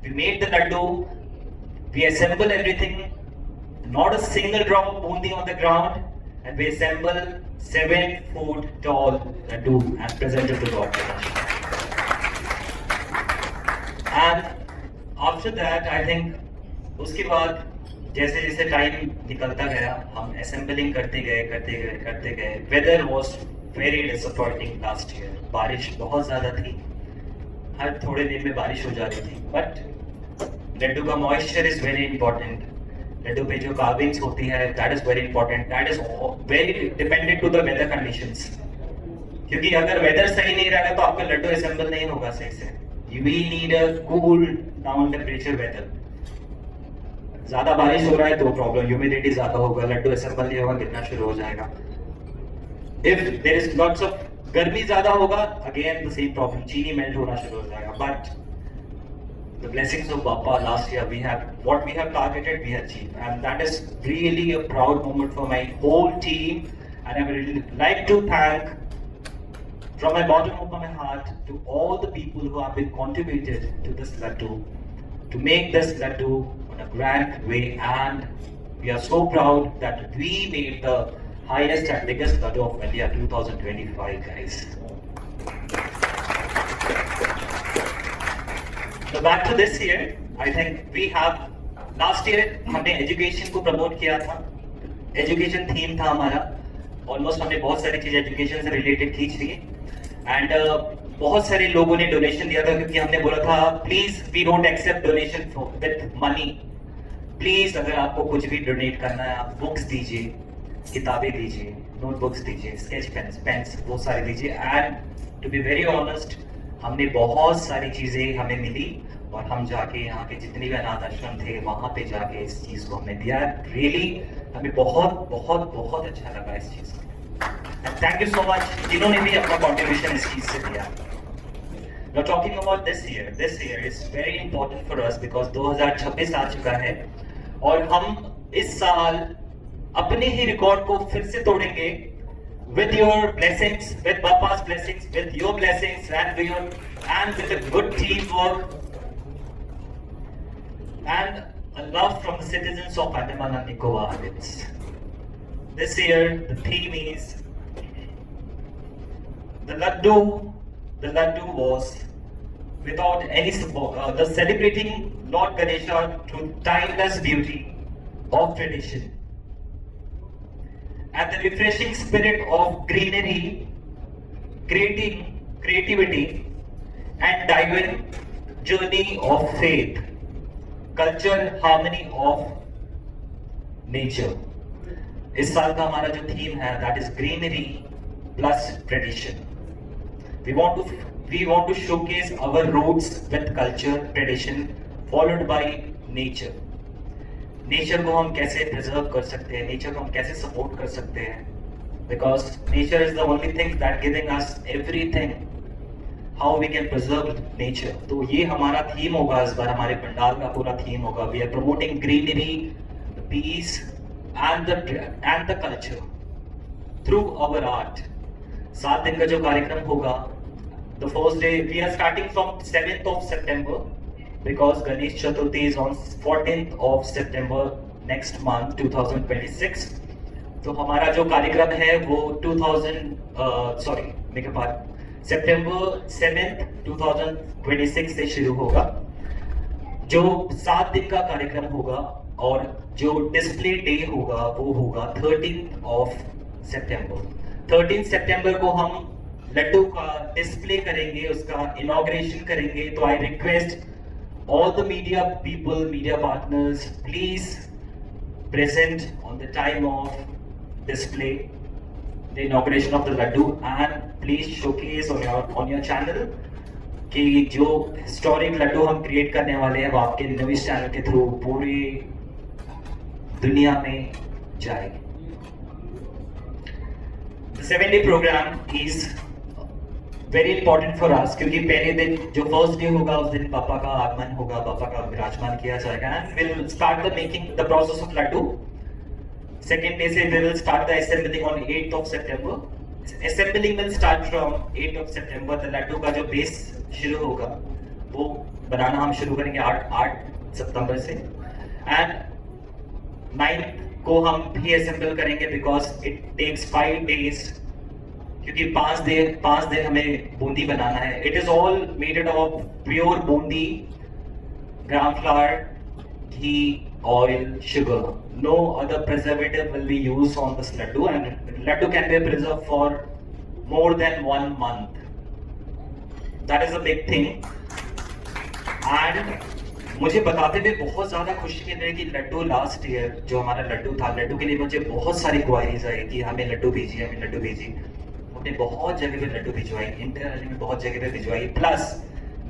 we made the laddu, we assemble everything, not a single drop of bundi on the ground, and we assemble 7-foot tall laddu and present it to Lord Ganesh. And after that I think उसके बाद जैसे जैसे time निकलता गया हम assembling करते गए weather was very disappointing last year, बारिश बहुत ज्यादा थी, हर थोड़े दिन में बारिश हो जा रही थी, बट लड्डू का moisture is very important, laddu पे जो कार्विंग्स होती है that is very important, that is very dependent to the weather conditions, क्योंकि अगर वेदर सही नहीं रहेगा तो आपका लड्डू असेंबल नहीं होगा सही से, you will need a cool down temperature weather, ज्यादा बारिश हो रहा है तो प्रॉब्लम, ह्यूमिडिटी ज्यादा होगा, लड्डू असेंबल नहीं होगा, गिरना शुरू हो जाएगा, if there is lots of गर्मी ज्यादा होगा अगेन द सेम प्रॉब्लम, चीनी मेल्ट होना शुरू हो जाएगा, but the blessings of Bappa last year, we have what we have targeted, we achieved, and that is really a proud moment for my whole team, and I would really like to thank from my bottom of my heart to all the people who have been contributed to this laddu, to make this laddu on a grand way, and we are so proud that we made the highest and biggest laddu of India 2025, guys. So back to this year, I think we have last year हमने education को promote किया था, education theme था हमारा, almost हमने बहुत सारी चीजें एजुकेशन से रिलेटेड खींच ली एंड बहुत सारे लोगों ने डोनेशन दिया था, क्योंकि हमने बोला था please we don't accept donation with money, please अगर आपको कुछ भी डोनेट करना है आप बुक्स दीजिए, किताबें दीजिए, नोटबुक्स दीजिए, स्केच पेन्स वो सारे दीजिए, and to be very honest हमने बहुत सारी चीजें हमें मिली और हम जाके यहाँ के जितने भी अनाथ आश्रम थे वहां पे जाके इस चीज को हमने दिया, रियली हमें बहुत बहुत बहुत अच्छा लगा इस चीज को, and thank you so much जिन्होंने भी अपना कंट्रीब्यूशन इस चीज से दिया। Now talking about this year is very important for us because 2026 आ चुका है और हम इस साल अपने ही रिकॉर्ड को फिर से तोड़ेंगे with your blessings, with Bappa's blessings, with your blessings, and with a good teamwork and a love from the citizens of Andaman and Nicobar Islands. This year the theme is the laddu was without any support, the celebrating Lord Ganesha through timeless beauty of tradition and the refreshing spirit of greenery, creativity and divine journey of faith, culture, harmony of nature. इस साल का हमारा जो theme है that is greenery plus tradition. We want to showcase our roots with culture, tradition, followed by nature. Nature को हम कैसे preserve कर सकते हैं, नेचर को हम कैसे सपोर्ट कर सकते हैं, because nature is the only thing that giving us everything, how we can preserve nature. तो ये हमारा थीम होगा इस बार, हमारे पंडाल का पूरा थीम होगा, we are promoting greenery, peace and the culture through our art. 7 दिन का जो कार्यक्रम होगा, the first day we are starting from 7th of September because Ganesh Chaturthi is on 14th of September next month 2026. तो हमारा जो कार्यक्रम है वो September 7th 2026 से शुरू होगा, जो 7 दिन का कार्यक्रम होगा, और जो डिस्प्ले डे होगा वो होगा 13th of September। 13th September को हम लड्डू का डिस्प्ले करेंगे, उसका इनॉग्रेशन करेंगे। तो I request all the media people, media partners, please present on the time of display, the inauguration of the laddu, and please showcase on your channel कि जो historic laddu हम create करने वाले हैं वो आपके न्यूज़ चैनल के through पूरी दुनिया में जाएगी। The 7-day program is very important for us, क्योंकि पहले दिन जो फर्स्ट डे होगा उस दिन पापा का आगमन होगा, पापा का विराजमान किया जाएगा, and will start the making the process of laddu. Second day से we will start the assembling on 8th of September, assembling will start from 8th of September. The laddu का जो बेस शुरू होगा वो बनाना हम शुरू करेंगे 8 सितंबर से, एंड 9th को हम भी असेंबल करेंगे बिकॉज इट टेक्स 5 days, क्योंकि 5 दिन हमें बूंदी बनाना है. It is all made of pure Bundi, gram flower, ghee, oil, sugar. No other preservative will be used on this laddu, and laddu can be preserved for more than 1 month. That is a big thing. And मुझे बताते हुए बहुत ज़्यादा खुशी है कि Laddu last year जो हमारा लड्डू था, लड्डू के लिए मुझे बहुत सारी क्वारीज आई कि हमें लड्डू भेजिए, हमें लड्डू भेजिए. हमने बहुत जगह पे लड्डू भिजवाई, इंटरनेशनली में बहुत जगह पे भिजवाई, प्लस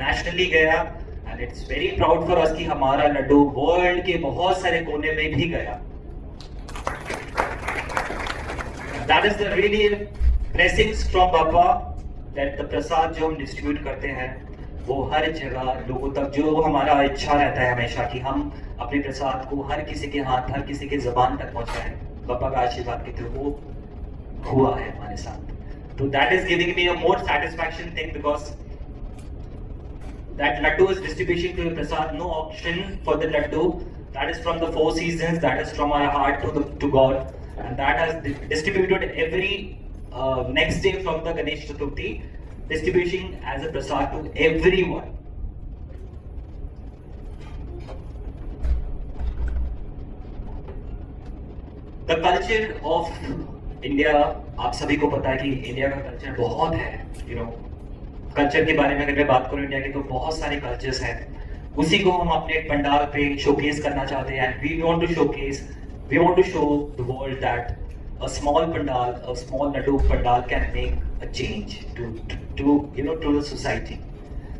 नेशनली गया, and it's very proud for us कि हमारा लड्डू वर्ल्ड के बहुत सारे कोने में भी गया. That is the really blessings from Baba, that the prasad जो हम डिस्ट्रीब्यूट करते हैं वो हर जगह लोगों तक, जो हमारा इच्छा रहता है हमेशा कि हम अपने प्रसाद को हर किसी के हाथ, हर किसी के जबान तक पहुंचाएं, बाबा का आशीर्वाद के थ्रू वो हुआ है हमारे साथ. तो that is giving me a more satisfaction thing, because that laddu is distribution to prasad, no auction for the laddu. That is from the 4 seasons, that is from our heart to God, and that has distributed every next day from the Ganesh Chaturthi, distribution as a prasad to everyone. The culture of India, आप सभी को पता है कि India का culture बहुत है, you know. Culture के बारे में अगर मैं बात करूं इंडिया के, तो बहुत सारे कल्चर्स हैं. उसी को हम अपने पंडाल पे शोकेस करना चाहते हैं, and we want to show the world that a small pandal, a small laddu pandal can make a change to the society.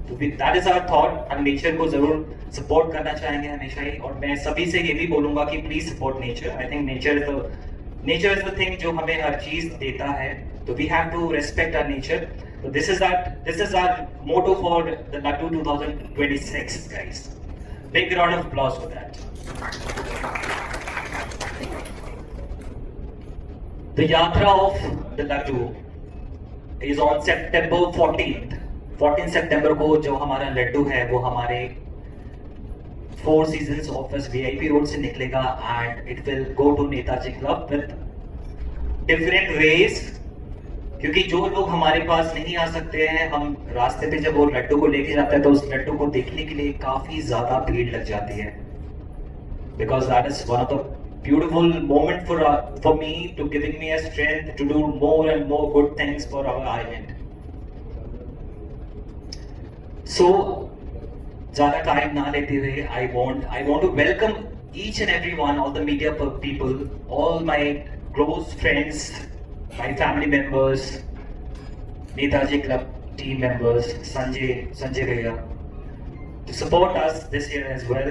तो दैट इज आवर थॉट. हम नेचर को जरूर सपोर्ट करना चाहेंगे हमेशा ही, और मैं सभी से ये भी बोलूंगा कि please support nature. I think nature is the thing जो हमें हर चीज देता है, तो we have to respect our nature. So this is our motto for the Laddu 2026, guys. Big round of applause for that. The Yatra of the Laddu is on September 14th. 14 September को जो हमारा लड्डू है वो हमारे 4 Seasons office VIP road से निकलेगा, and it will go to Netaji club with different ways. क्योंकि जो लोग हमारे पास नहीं आ सकते हैं, हम रास्ते पे जब वो लड्डू को लेके जाते हैं तो उस लड्डू को देखने के लिए काफी ज्यादा भीड़ लग जाती है, because that is one of the beautiful moment for me to giving me a strength to do more and more good things for our island. So ज्यादा टाइम ना लेते हुए I want to welcome each and everyone, all the media people, all my close friends, my family members, Netaji Club team members, Sanjay Bhaiya, to support us this year as well,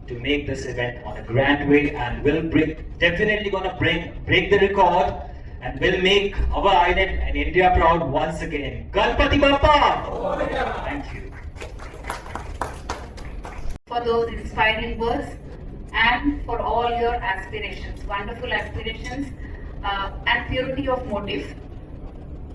to make this event on a grand way, and we'll definitely gonna break the record, and we'll make our island and India proud once again. Ganpati Bappa! Thank you. For those inspiring words and for all your aspirations, wonderful aspirations. And purity of motive.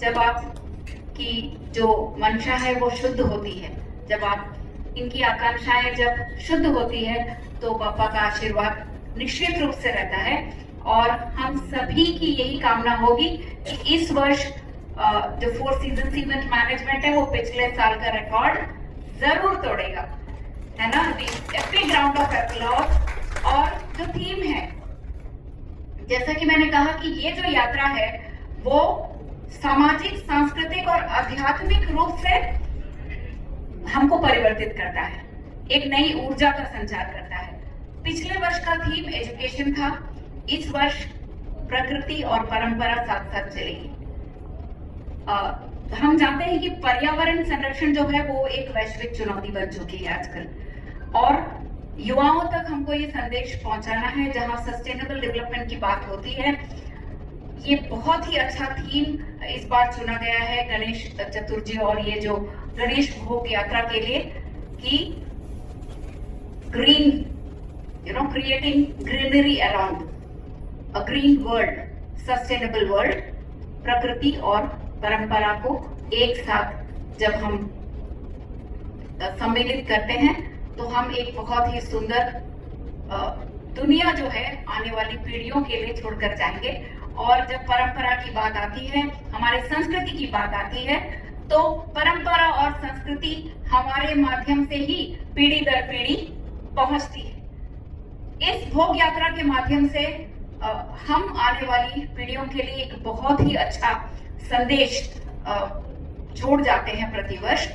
जब आपकी जो मंशा है वो शुद्ध होती है, जब आप इनकी आकांक्षाएं जब शुद्ध होती है, तो पापा का आशीर्वाद निश्चित रूप से रहता है. और हम सभी की यही कामना होगी कि इस वर्ष जो 4 सीजन इवेंट मैनेजमेंट है वो पिछले साल का रिकॉर्ड जरूर तोड़ेगा, है ना. Big round of applause. और जो थीम है, जैसा कि मैंने कहा कि ये जो यात्रा है वो सामाजिक, सांस्कृतिक और आध्यात्मिक रूप से हमको परिवर्तित करता है, एक नई ऊर्जा का संचार करता है. पिछले वर्ष का थीम एजुकेशन था, इस वर्ष प्रकृति और परंपरा साथ साथ चलेगी. हम जानते हैं कि पर्यावरण संरक्षण जो है वो एक वैश्विक चुनौती बन चुकी है आजकल, और युवाओं तक हमको ये संदेश पहुंचाना है. जहां सस्टेनेबल डेवलपमेंट की बात होती है, ये बहुत ही अच्छा थीम इस बार चुना गया है गणेश चतुर्थी और ये जो गणेश भोग यात्रा के लिए, कि ग्रीन, क्रिएटिंग ग्रीनरी अराउंड अ ग्रीन वर्ल्ड, सस्टेनेबल वर्ल्ड. प्रकृति और परंपरा को एक साथ जब हम सम्मिलित करते हैं तो हम एक बहुत ही सुंदर दुनिया जो है आने वाली पीढ़ियों के लिए छोड़कर जाएंगे। और जब परंपरा की बात आती है, हमारे संस्कृति की बात आती है, तो परंपरा और संस्कृति हमारे माध्यम से ही पीढ़ी दर पीढ़ी पहुंचती है। इस भोग यात्रा के माध्यम से हम आने वाली पीढ़ियों के लिए एक बहुत ही अच्छा संदेश छोड़ जाते हैं प्रतिवर्ष।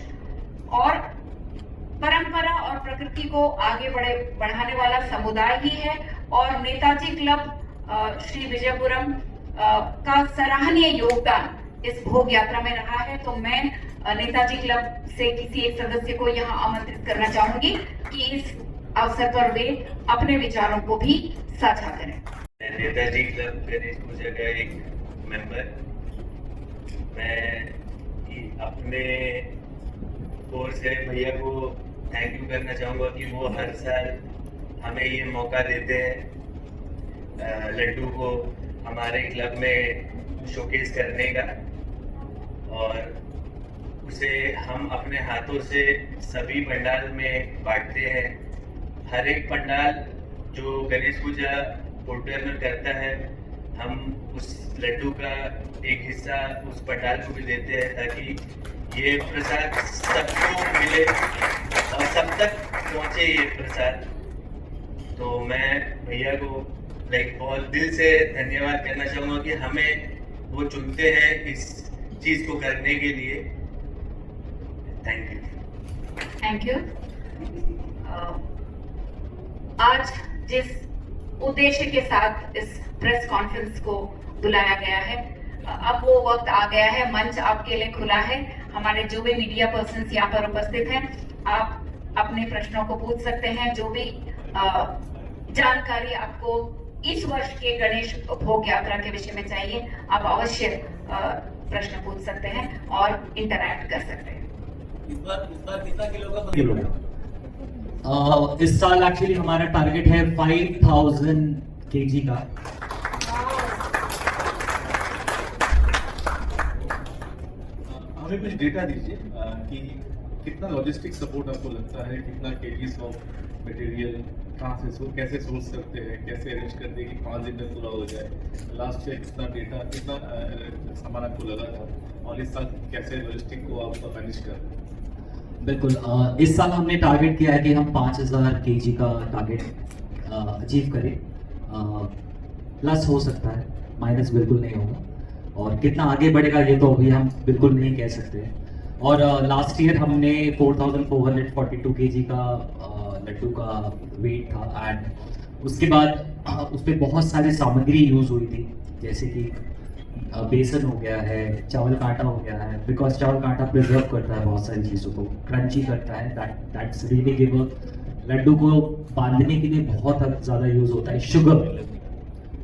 और परंपरा और प्रकृति को आगे बढ़ाने वाला समुदाय ही है। और नेताजी क्लब श्री विजयपुरम का सराहनीय योगदान इस भोग यात्रा में रहा है। तो मैं नेताजी क्लब से किसी एक सदस्य को यहाँ आमंत्रित करना चाहूंगी कि इस अवसर पर वे अपने विचारों को भी साझा करें। नेताजी क्लब गणेश पूजा का एक मेंबर, मैं अपने ओर से भैया को थैंक यू करना चाहूँगा कि वो हर साल हमें ये मौका देते हैं लड्डू को हमारे क्लब में शोकेस करने का, और उसे हम अपने हाथों से सभी पंडाल में बांटते हैं। हर एक पंडाल जो गणेश पूजा पोर्टल में करता है, हम उस लड्डू का एक हिस्सा उस पंडाल को भी देते हैं ताकि ये प्रसाद सबको मिले और सब तक पहुंचे ये प्रसाद। तो मैं भैया को बहुत दिल से धन्यवाद करना चाहूँगा कि हमें वो चुनते हैं इस चीज को करने के लिए। Thank you. आज जिस उद्देश्य के साथ इस प्रेस कॉन्फ्रेंस को बुलाया गया है, अब वो वक्त आ गया है, मंच आपके लिए खुला है। हमारे जो भी मीडिया पर्सन्स यहाँ पर उपस्थित हैं, आप अपने प्रश्नों को पूछ सकते हैं। जो भी जानकारी आपको इस वर्ष के गणेश भोग यात्रा के विषय में चाहिए, आप अवश्य प्रश्न पूछ सकते हैं और इंटरैक्ट कर सकते हैं। इस बार कितना किलो का? इस साल एक्चुअली हमारा टारगेट है 5000 केजी का। हमें कुछ डेटा दीजिए कि कितना लॉजिस्टिक सपोर्ट आपको लगता है, कितना केजीज ऑफ मटेरियल कहाँ से कैसे सोर्स करते हैं, कैसे अरेंज करते हैं कि 5 दिन में पूरा हो जाए। लास्ट ईयर कितना डेटा कितना सामान आपको लगा था, और इस साल कैसे लॉजिस्टिक को आप मैनेज कर रहे हैं? बिल्कुल, इस साल हमने टारगेट किया है कि हम 5000 केजी का टारगेट अचीव करें। प्लस हो सकता है, माइनस बिल्कुल नहीं होगा। और कितना आगे बढ़ेगा ये तो अभी हम बिल्कुल नहीं कह सकते। और लास्ट ईयर हमने 4442 केजी का लड्डू का वेट था। एंड उसके बाद उस पर बहुत सारी सामग्री यूज़ हुई थी, जैसे कि बेसन हो गया है, चावल का आटा हो गया है, बिकॉज चावल का आटा प्रिजर्व करता है बहुत सारी चीज़ों को, क्रंची करता है। दैट्स रियली गिव लड्डू को बांधने के लिए बहुत ज़्यादा यूज़ होता है।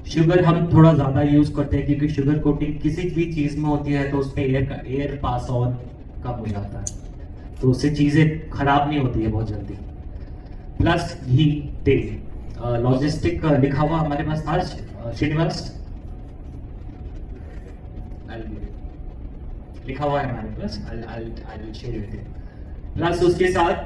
शुगर हम थोड़ा ज़्यादा यूज़ करते हैं क्योंकि शुगर कोटिंग किसी भी चीज़ में होती है तो उसमें एयर पास ऑन कम हो जाता है, तो उससे चीज़ें खराब नहीं होती है बहुत जल्दी। प्लस घी, तेल, लॉजिस्टिक लिखा हुआ हमारे पास आज श्रीनिवास लिखा हुआ है हमारे पास, I'll share with you। Plus उसके साथ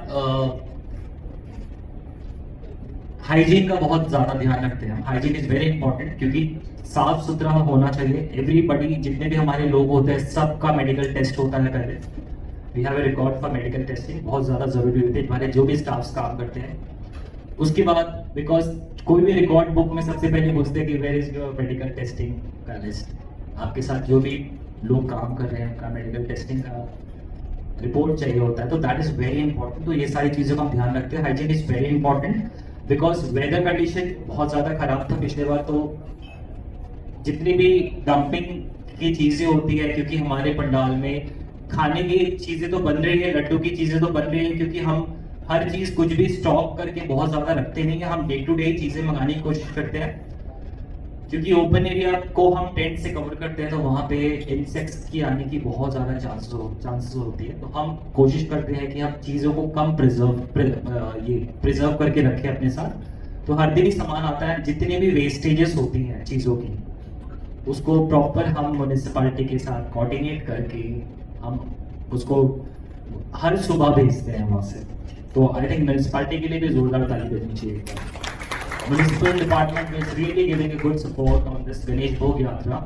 हाइजीन का बहुत ज्यादा ध्यान रखते हैं। हाइजीन इज वेरी इंपॉर्टेंट क्योंकि साफ सुथरा होना चाहिए। एवरीबडी, जितने भी हमारे लोग होते हैं, सबका मेडिकल टेस्ट होता है पहले। We have a record for medical testing, बहुत ज्यादा जरूरी होती है हमारे जो भी स्टाफ्स काम करते हैं। उसके बाद बिकॉज कोई भी रिकॉर्ड बुक में सबसे पहले पूछते हैं कि where is your medical testing का लिस्ट। आपके साथ जो भी लोग काम कर रहे हैं उनका मेडिकल टेस्टिंग का रिपोर्ट चाहिए होता है, तो दैट इज वेरी इंपॉर्टेंट। तो ये सारी चीज़ों का हम ध्यान रखते हैं। Hygiene is very important because weather condition बहुत ज़्यादा खराब था पिछले बार, तो जितनी भी डंपिंग की चीज़ें होती है, क्योंकि हमारे पंडाल में खाने की चीज़ें तो बन रही है, लड्डू की चीज़ें तो बन रही है, क्योंकि हम हर चीज़ कुछ भी स्टॉक करके बहुत ज़्यादा रखते नहीं है। हम डे टू डे चीज़ें मंगाने की कोशिश करते हैं, क्योंकि ओपन एरिया को हम टेंट से कवर करते हैं तो वहाँ पे इंसेक्ट्स की आने की बहुत ज़्यादा चांसेस होती है। तो हम कोशिश करते हैं कि हम चीज़ों को कम प्रिजर्व करके रखें अपने साथ। तो हर दिन ही सामान आता है, जितनी भी वेस्टेजेस होती हैं चीज़ों की उसको प्रॉपर हम म्यूनिसिपैलिटी के साथ कोऑर्डिनेट करके हम उसको हर सुबह भेजते हैं वहाँ से। तो आई थिंक म्यूनिसिपैलिटी के लिए भी जोरदार ताली बजनी चाहिए। Municipal department is really giving a good support on this Ganesh Bhog यात्रा,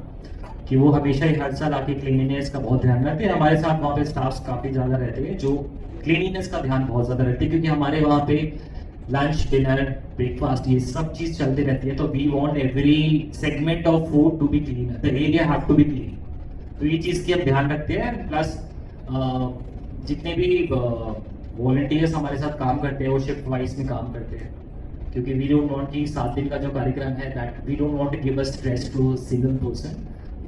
कि वो हमेशा ही हर साल आके क्लीनिनेस का बहुत ध्यान रखते हैं। हमारे साथ वहाँ पे स्टाफ्स काफ़ी ज़्यादा रहते हैं जो क्लीनिनेस का ध्यान बहुत ज़्यादा रखते हैं, क्योंकि हमारे वहाँ पे लंच, डिनर, ब्रेकफास्ट ये सब चीज़ चलती रहती है। तो we want every segment of food to be clean, the area have to be clean. तो ये चीज़ की हम ध्यान रखते हैं। प्लस जितने भी वॉलंटियर्स हमारे साथ काम करते हैं वो शिफ्ट वाइज में काम करते हैं, क्योंकि वी डोंट वांट कि 7 दिन का जो कार्यक्रम है that we don't want to give a stress to single person.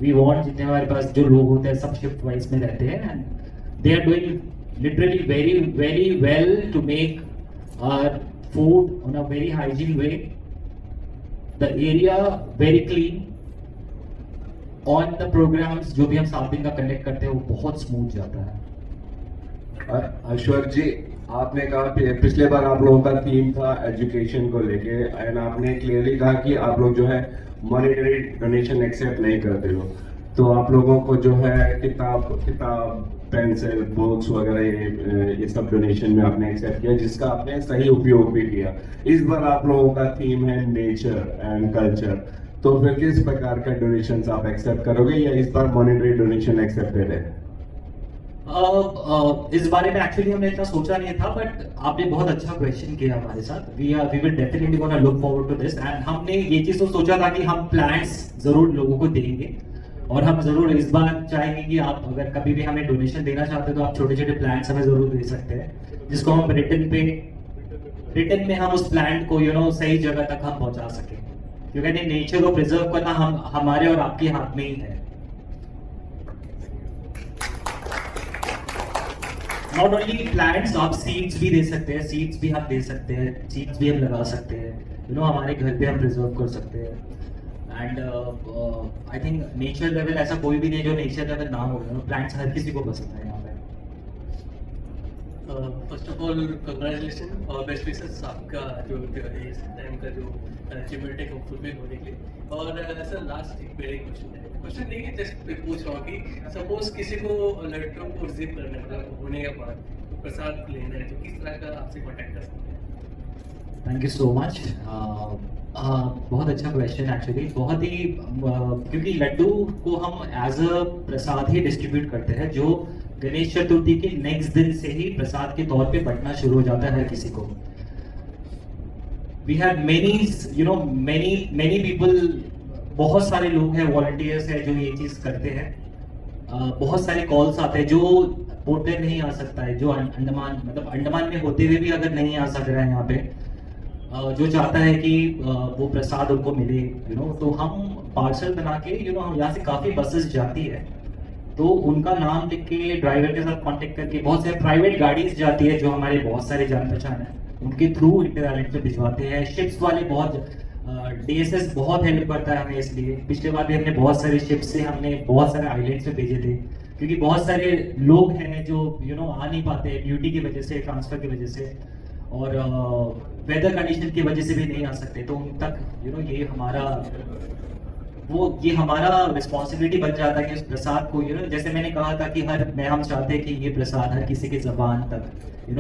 We want जितने हमारे पास जो लोग होते हैं सब शिफ्ट वाइज में रहते हैं, and they are doing literally very very well to make our food on a very hygiene way, the area very clean. On the programs जो भी हम 7 दिन का कंडक्ट करते हैं वो बहुत स्मूथ जाता है। अश्वर जी, आपने कहा पिछले बार आप लोगों का थीम था एजुकेशन को लेके, एंड आपने क्लियरली कहा कि आप लोग जो है मॉनिटरी डोनेशन एक्सेप्ट नहीं करते हो। तो आप लोगों को जो है किताब पेंसिल, बुक्स वगैरह ये सब डोनेशन में आपने एक्सेप्ट किया, जिसका आपने सही उपयोग भी किया। इस बार आप लोगों का थीम है नेचर एंड कल्चर, तो फिर किस प्रकार का डोनेशन आप एक्सेप्ट करोगे, या इस बार मॉनिटरी डोनेशन एक्सेप्टेड है? इस बारे में एक्चुअली हमने इतना सोचा नहीं था, बट आपने बहुत अच्छा क्वेश्चन किया हमारे साथ। We will definitely gonna look forward to this, and हमने ये चीज़ तो सोचा था कि हम प्लान्स जरूर लोगों को देंगे, और हम जरूर इस बार चाहेंगे कि आप अगर कभी भी हमें डोनेशन देना चाहते हैं तो आप छोटे छोटे प्लान्स हमें जरूर दे सकते हैं, जिसको हम रिटर्न में हम उस प्लान को सही जगह तक हम पहुंचा सकें, क्योंकि नेचर को प्रिजर्व करना हमारे और आपके हाथ में ही है। नॉट ओनली प्लांट्स, आप सीड्स भी दे सकते हैं, सीड्स भी हम दे सकते हैं, सीड्स भी हम लगा सकते हैं, हमारे घर पे हम प्रिजर्व कर सकते हैं। And I think nature level ऐसा कोई भी नहीं जो नेचर लेवल ना हो, प्लांट्स हर किसी को पसंद है यहाँ पे। फर्स्ट ऑफ ऑल कंग्रेचुलेशन और बेस्ट विशेस आपका जो इस टाइम का जो अचीवमेंट है फुलफिल होने के लिए। और सर लास्ट एक मेरे क्वेश्चन नहीं है, जस्ट पूछ रहा हूँ कि सपोज किसी को लड्डू को रिसीव करना मतलब होने के बाद प्रसाद लेना है तो किस तरह का आपसे कॉन्टैक्ट कर सकते हैं? Thank you so much. बहुत अच्छा क्वेश्चन एक्चुअली, बहुत ही क्योंकि लड्डू को हम as a Prasad he distribute करते हैं, जो गणेश चतुर्थी के नेक्स्ट दिन से ही प्रसाद के तौर पे बंटना शुरू हो जाता है हर किसी को। वी हैव मेनी पीपल, बहुत सारे लोग हैं, वॉलंटियर्स हैं जो ये चीज़ करते हैं। बहुत सारे कॉल्स आते हैं, जो पोर्टल नहीं आ सकता है, जो अंडमान में होते हुए भी अगर नहीं आ सक रहा है यहाँ पे, जो चाहता है कि वो प्रसाद उनको मिले, तो हम पार्सल बना के हम यहाँ से काफ़ी बसेस जाती है, तो उनका नाम लिख के ड्राइवर के साथ कांटेक्ट करके, बहुत सारे प्राइवेट गाड़ीज जाती है जो हमारे बहुत सारे जान पहचान है, उनके थ्रू इंडियन आइलैंड पे भिजवाते हैं। शिप्स वाले बहुत DSS बहुत हेल्प करता है हमें, इसलिए पिछले बार भी हमने बहुत सारे शिप से हमने बहुत सारे आइलैंड्स पे भेजे थे, क्योंकि बहुत सारे लोग हैं जो आ नहीं पाते ड्यूटी की वजह से, ट्रांसफर की वजह से, और वेदर कंडीशन की वजह से भी नहीं आ सकते, तो उन तक ये हमारा रिस्पॉन्सिबिलिटी बन जाता है कि उस प्रसाद को जैसे मैंने कहा था कि हम चाहते हैं कि ये प्रसाद हर किसी के जबान तक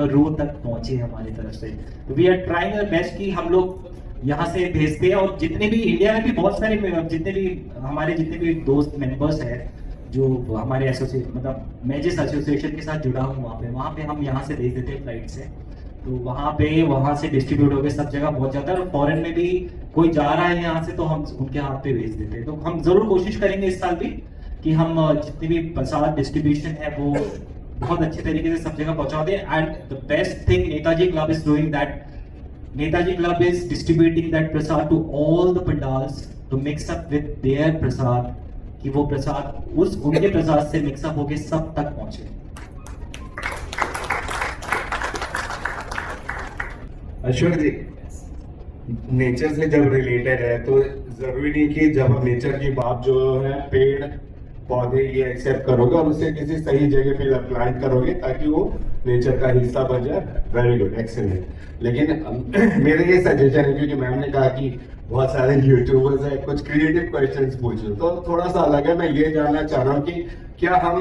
रूह तक पहुंचे हमारी तरफ से। तो we are trying our best कि हम लोग यहाँ से भेजते हैं, और जितने भी इंडिया में भी बहुत सारे जितने भी दोस्त मेंबर्स हैं जो हमारे मैं जिस एसोसिएशन के साथ जुड़ा हूँ वहाँ पे हम यहाँ से भेज देते हैं फ्लाइट से, तो वहाँ से डिस्ट्रीब्यूट होकर सब जगह पहुँच जाता है। और फॉरेन में भी कोई जा रहा है यहाँ से तो हम उनके हाथ पे भेज देते हैं। तो हम जरूर कोशिश करेंगे इस साल भी कि हम जितनी भी प्रसाद डिस्ट्रीब्यूशन है वो बहुत अच्छे तरीके से सब जगह पहुँचा दें। And the best thing Netaji club is doing that, Netaji club is distributing that prasad to all the pandals to mix up with their prasad, कि वो प्रसाद उनके प्रसाद से मिक्सअप होके सब तक पहुंचे। अश्वर जी, नेचर से जब रिलेटेड है तो जरूरी नहीं कि जब हम नेचर की बात जो है पेड़ पौधे ये एक्सेप्ट करोगे और उसे किसी सही जगह पे प्लांट करोगे ताकि वो नेचर का हिस्सा बन जाए। Very good, excellent. लेकिन मेरे ये सजेशन है, क्योंकि मैम ने कहा कि बहुत सारे यूट्यूबर्स हैं, कुछ क्रिएटिव क्वेश्चंस पूछूं तो थोड़ा सा अलग है। मैं ये जानना चाह रहा हूँ कि क्या हम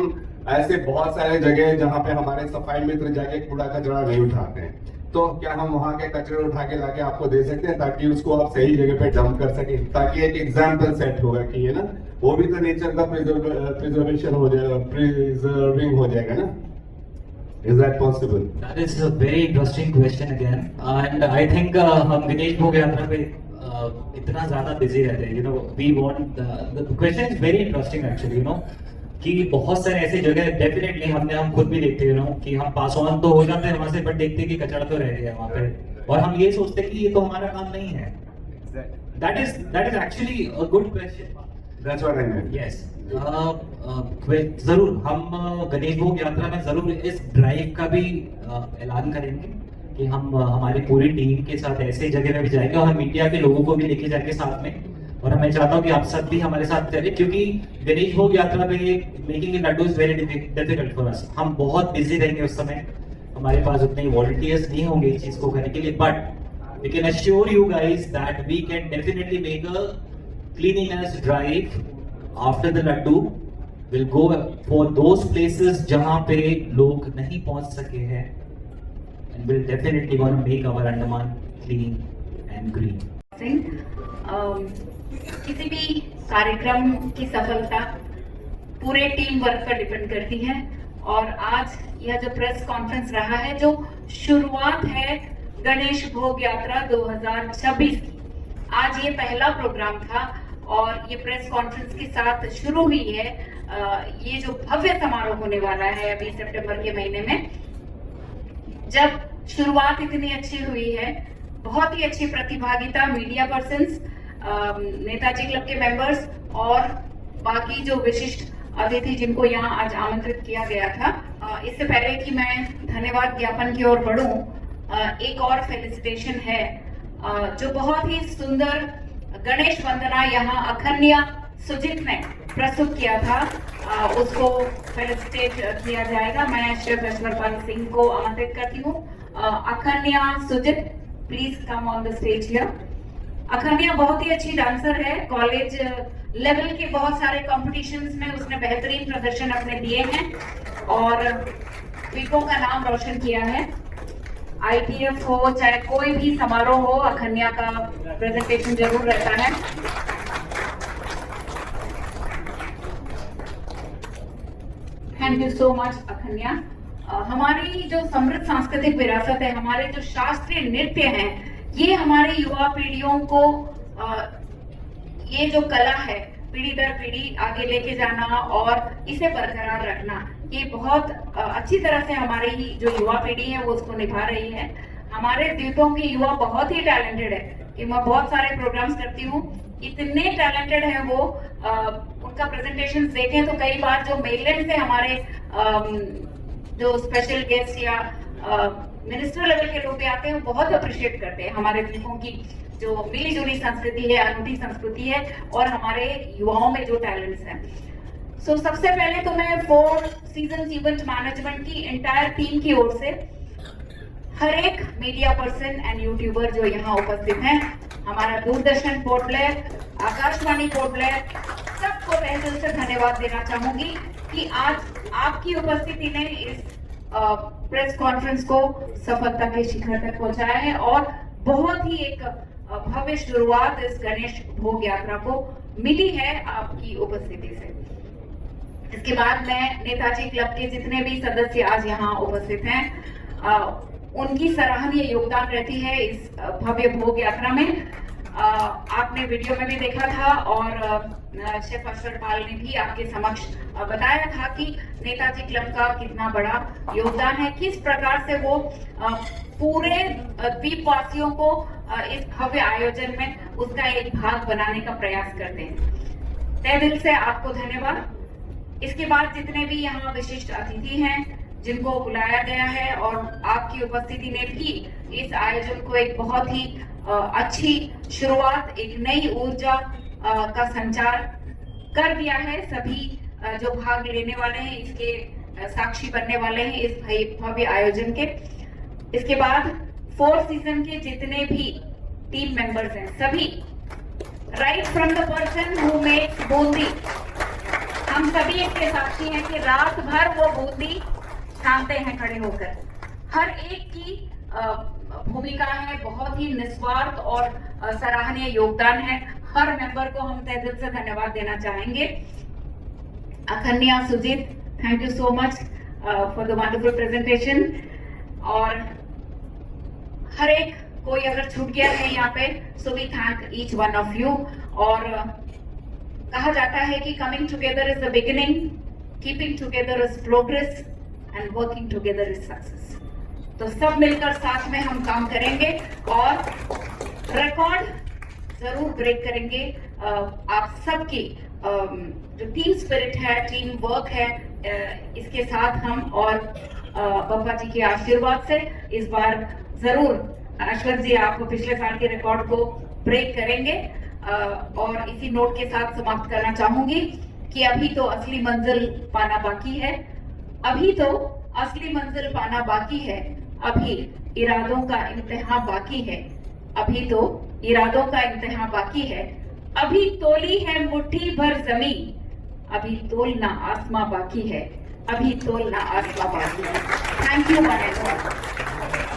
ऐसे बहुत सारे जगह जहाँ पे हमारे सफाई मित्र जाके कूड़ा कचरा नहीं उठाते हैं, तो क्या हम वहाँ के कचरे उठा के लाके आपको दे सकते हैं ताकि उसको आप सही जगह पे डंप कर सके, ताकि एक एग्जाम्पल सेट होगा कि ये ना वो भी तो नेचर का प्रिजर्वेशन हो जाएगा, प्रिजर्विंग हो जाएगा ना। Is that possible? That is a very interesting question again, and I think हम गणेश भोग यात्रा पे इतना ज़्यादा बिजी रहते हैं, you know, we want the question is very interesting actually, you know, कि बहुत सारे ऐसे जगह डेफिनेटली हम खुद भी देखते हैं, you know, कि हम पास ऑन तो हो जाते हैं वहाँ से, बट देखते हैं कि कचरा तो रह गया वहाँ पे, और हम ये सोचते हैं कि ये तो हमारा काम नहीं है। That is actually a good question. That's what I meant. Yes. जरूर हम गणेश भोग यात्रा में जरूर इस ड्राइव का भी ऐलान करेंगे कि हम हमारी पूरी टीम के साथ ऐसे जगह में भी जाएंगे, और हम मीडिया के लोगों को भी लेके जाएंगे साथ में, और मैं चाहता हूँ कि आप सब भी हमारे साथ चले, क्योंकि गणेश भोग यात्रा में making a laddu is very difficult for us. हम बहुत बिजी रहेंगे उस समय, हमारे पास उतने वॉलंटियर्स नहीं होंगे इस चीज को करने के लिए, but we can assure you guys that we can definitely make a cleanliness drive after the laddu. Will go for those places जहां पे लोग नहीं पहुंच सके हैं, and will definitely want to make our Andaman clean and green. किसी भी कार्यक्रम की सफलता पूरे टीम वर्क पर डिपेंड करती है, और आज यह जो प्रेस कॉन्फ्रेंस रहा है, जो शुरुआत है गणेश भोग यात्रा 2026 की, आज ये पहला प्रोग्राम था और ये प्रेस कॉन्फ्रेंस के साथ शुरू हुई है। ये जो भव्य समारोह होने वाला है अभी सितंबर के महीने में, जब शुरुआत इतनी अच्छी हुई है, बहुत ही अच्छी प्रतिभागिता, मीडिया पर्सन्स, नेताजी क्लब के मेंबर्स और बाकी जो विशिष्ट अतिथि जिनको यहाँ आज आमंत्रित किया गया था। इससे पहले कि मैं धन्यवाद ज्ञापन की ओर बढ़ूं, एक और फेलिसिटेशन है जो बहुत ही सुंदर गणेश वंदना यहाँ अखन्या सुजित ने प्रस्तुत किया था, उसको फेलिसिटेट किया जाएगा। मैं शेफ ऐश्वर्यपाल सिंह को आमंत्रित करती हूँ। Akhanya Sujit, please come on the stage here. Akhanya बहुत ही अच्छी डांसर है, कॉलेज लेवल के बहुत सारे कॉम्पिटिशन्स में उसने बेहतरीन प्रदर्शन अपने दिए हैं और विको का नाम रोशन किया है। ITF हो चाहे कोई भी समारोह हो, अखन्या का प्रेजेंटेशन जरूर रहता है। Thank you so much Akhanya. हमारी जो समृद्ध सांस्कृतिक विरासत है, हमारे जो शास्त्रीय नृत्य हैं, ये हमारी युवा पीढ़ियों को ये जो कला है पीढ़ी दर पीढ़ी आगे लेके जाना और इसे बरकरार रखना, ये बहुत अच्छी तरह से हमारी जो युवा पीढ़ी है वो उसको निभा रही है। हमारे द्वीपों की युवा बहुत ही टैलेंटेड है कि मैं बहुत सारे प्रोग्राम्स करती हूँ, इतने टैलेंटेड है वो। उनका प्रेजेंटेशन देखें तो कई बार जो मेनलैंड से हमारे जो स्पेशल गेस्ट या मिनिस्टर लेवल के लोग भी आते हैं, वो बहुत अप्रिशिएट करते हैं हमारे द्वीपों की जो मिली जुली संस्कृति है, अनूठी संस्कृति है और हमारे युवाओं में जो टैलेंट्स हैं। सो सबसे पहले तो मैं 4 सीजन इवेंट मैनेजमेंट की एंटायर टीम की ओर से हर एक मीडिया पर्सन एंड यूट्यूबर जो यहाँ उपस्थित हैं, हमारा Doordarshan port Blair, Akashvani port Blair, सबको तहे दिल से धन्यवाद देना चाहूंगी कि आज आपकी उपस्थिति ने इस प्रेस कॉन्फ्रेंस को सफलता के शिखर तक पहुंचाया है और बहुत ही एक भव्य शुरुआत इस गणेश भोग यात्रा को मिली है आपकी उपस्थिति से। इसके बाद मैं नेताजी क्लब के जितने भी सदस्य आज यहाँ उपस्थित हैं, उनकी सराहनीय योगदान रहती है इस भव्य भोग यात्रा में। आपने वीडियो में भी देखा था और शेफ ऐश्वर्यपाल ने भी आपके समक्ष बताया था कि नेताजी क्लब का कितना बड़ा योगदान है, किस प्रकार से वो पूरे द्वीपवासियों को इस भव्य आयोजन में उसका एक भाग बनाने का प्रयास करते हैं। तहे दिल से आपको धन्यवाद। इसके बाद जितने भी यहाँ विशिष्ट अतिथि हैं जिनको बुलाया गया है और आपकी उपस्थिति ने भी इस आयोजन को एक बहुत ही अच्छी शुरुआत, एक नई ऊर्जा का संचार कर दिया है। सभी जो भाग लेने वाले हैं, इसके साक्षी बनने वाले हैं इस भव्य आयोजन के। इसके बाद 4 सीजन के जितने भी टीम मेंबर्स हैं, सभी right from the person who makes Bundi. हम सभी इसके साक्षी हैं कि रात भर वो बूंदी छानते हैं खड़े होकर। हर एक की भूमिका है, बहुत ही निस्वार्थ और सराहनीय योगदान है। हर मेंबर को हम तहे दिल से धन्यवाद देना चाहेंगे। Akhanya, Sujeet, thank you so much for the wonderful presentation. और हर एक कोई अगर छूट गया है यहाँ पे, so we thank each one of you. और कहा जाता है कि coming together is the beginning, keeping together is progress and working together is success. तो सब मिलकर साथ में हम काम करेंगे और रिकॉर्ड जरूर ब्रेक करेंगे। आप सबकी जो टीम स्पिरिट है, टीम वर्क है, इसके साथ हम और बप्पा जी के आशीर्वाद से इस बार जरूर अश्वथ जी आप पिछले साल के रिकॉर्ड को ब्रेक करेंगे। और इसी नोट के साथ समाप्त करना चाहूंगी कि अभी तो असली मंजिल पाना बाकी है, अभी तो असली मंजिल पाना बाकी है, अभी इरादों का इम्तिहान बाकी है, अभी तो इरादों का इम्तिहान बाकी है, अभी तोली है मुट्ठी भर जमीन, अभी तोलना आसमां बाकी है, अभी तोलना आसमां बाकी है। Thank you one and all.